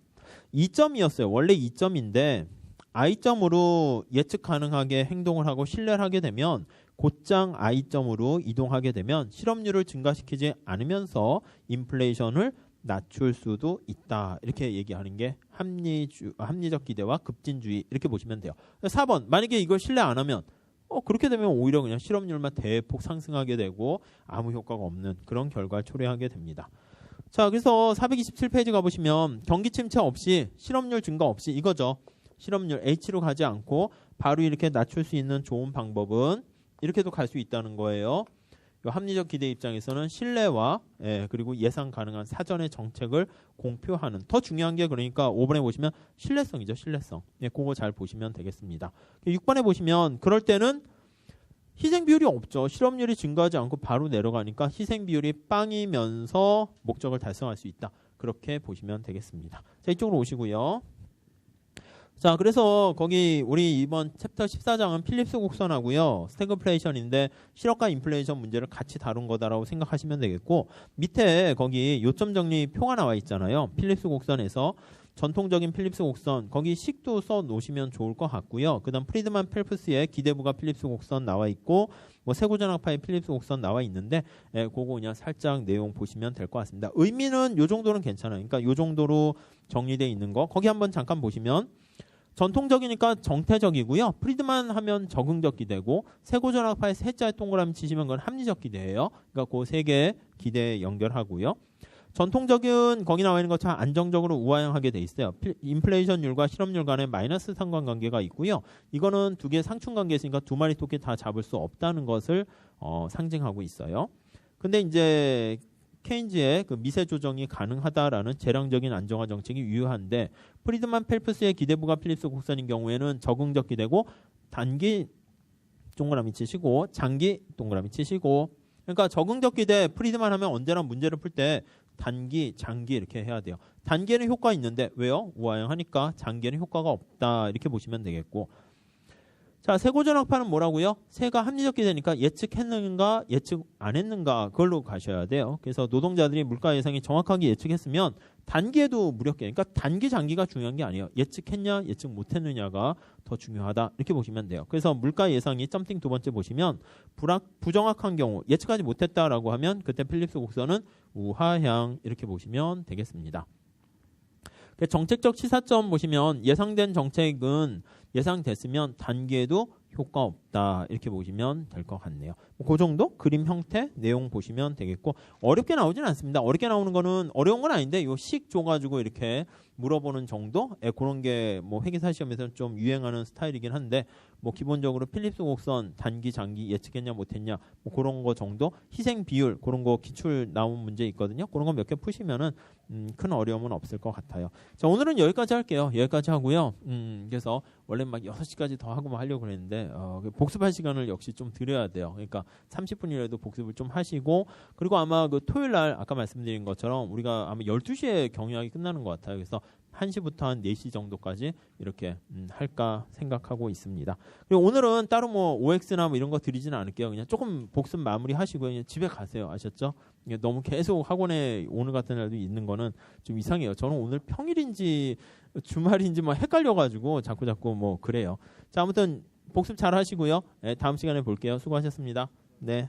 2점이었어요. 원래 2점인데 I점으로 예측 가능하게 행동을 하고 신뢰를 하게 되면 곧장 I점으로 이동하게 되면 실업률을 증가시키지 않으면서 인플레이션을 낮출 수도 있다. 이렇게 얘기하는 게 합리적 기대와 급진주의 이렇게 보시면 돼요. 4번 만약에 이걸 신뢰 안 하면 그렇게 되면 오히려 그냥 실업률만 대폭 상승하게 되고 아무 효과가 없는 그런 결과를 초래하게 됩니다. 자, 그래서 427페이지 가보시면 경기 침체 없이 실업률 증가 없이 이거죠. 실업률 H로 가지 않고 바로 이렇게 낮출 수 있는 좋은 방법은 이렇게도 갈 수 있다는 거예요. 합리적 기대 입장에서는 신뢰와 그리고 예상 가능한 사전의 정책을 공표하는 더 중요한 게 그러니까 5번에 보시면 신뢰성이죠. 신뢰성. 그거 잘 보시면 되겠습니다. 6번에 보시면 그럴 때는 희생 비율이 없죠. 실업률이 증가하지 않고 바로 내려가니까 희생 비율이 빵이면서 목적을 달성할 수 있다. 그렇게 보시면 되겠습니다. 자, 이쪽으로 오시고요. 자, 그래서 거기 우리 이번 챕터 14장은 필립스 곡선하고요. 스태그플레이션인데 실업과 인플레이션 문제를 같이 다룬 거다라고 생각하시면 되겠고 밑에 거기 요점 정리 표가 나와 있잖아요. 필립스 곡선에서 전통적인 필립스 곡선 거기 식도 써 놓으시면 좋을 것 같고요. 그다음 프리드만 펠프스의 기대부가 필립스 곡선 나와 있고 뭐 세고전학파의 필립스 곡선 나와 있는데 그거 그냥 살짝 내용 보시면 될 것 같습니다. 의미는 요 정도는 괜찮아요. 그러니까 요 정도로 정리되어 있는 거 거기 한번 잠깐 보시면 전통적이니까 정태적이고요. 프리드만 하면 적응적 기대고 세고전학파의 세자의 동그라미 치시면 그건 합리적 기대예요. 그러니까 그 세 개 기대에 연결하고요. 전통적인 거기 나와 있는 것처럼 안정적으로 우하향하게 돼 있어요. 인플레이션율과 실업률 간의 마이너스 상관관계가 있고요. 이거는 두 개의 상충관계 있으니까 두 마리 토끼 다 잡을 수 없다는 것을 상징하고 있어요. 근데 이제 케인즈의 그 미세 조정이 가능하다라는 재량적인 안정화 정책이 유효한데 프리드만 펠프스의 기대부가 필립스 곡선인 경우에는 적응적 기대고 단기 동그라미 치시고 장기 동그라미 치시고 그러니까 적응적 기대 프리드만 하면 언제나 문제를 풀 때 단기, 장기 이렇게 해야 돼요. 단기에는 효과 있는데 왜요? 우하향하니까 장기에는 효과가 없다 이렇게 보시면 되겠고 자, 세고전학파는 뭐라고요? 세가 합리적 기대니까 예측했는가 예측 안 했는가 그걸로 가셔야 돼요. 그래서 노동자들이 물가 예상이 정확하게 예측했으면 단기에도 무력계 그러니까 단기 장기가 중요한 게 아니에요. 예측했냐 예측 못했느냐가 더 중요하다 이렇게 보시면 돼요. 그래서 물가 예상이 점띵 두 번째 보시면 부정확한 경우 예측하지 못했다라고 하면 그때 필립스 곡선은 우하향 이렇게 보시면 되겠습니다. 정책적 시사점 보시면 예상된 정책은 예상됐으면 단기에도 효과 없다 이렇게 보시면 될 것 같네요. 그 정도 그림 형태 내용 보시면 되겠고 어렵게 나오진 않습니다. 어렵게 나오는 거는 어려운 건 아닌데 요 식 줘가지고 이렇게 물어보는 정도 그런 게 뭐 회계사 시험에서는 좀 유행하는 스타일이긴 한데 뭐 기본적으로 필립스 곡선 단기 장기 예측했냐 못했냐 뭐 그런 거 정도 희생 비율 그런 거 기출 나온 문제 있거든요. 그런 거 몇 개 푸시면은 큰 어려움은 없을 것 같아요. 자, 오늘은 여기까지 할게요. 여기까지 하고요. 그래서 원래 막 6시까지 더 하고 하려고 그랬는데 복습할 시간을 역시 좀 드려야 돼요. 그러니까 30분이라도 복습을 좀 하시고 그리고 아마 그 토요일 날 아까 말씀드린 것처럼 우리가 아마 12시에 경유학이 끝나는 것 같아요. 그래서 1시부터 한 4시 정도까지 이렇게 할까 생각하고 있습니다. 그리고 오늘은 따로 뭐 OX나 뭐 이런 거 드리지는 않을게요. 그냥 조금 복습 마무리 하시고 그냥 집에 가세요. 아셨죠? 너무 계속 학원에 오늘 같은 날도 있는 거는 좀 이상해요. 저는 오늘 평일인지 주말인지 막 헷갈려가지고 자꾸 뭐 그래요. 자, 아무튼 복습 잘 하시고요. 다음 시간에 볼게요. 수고하셨습니다. 네.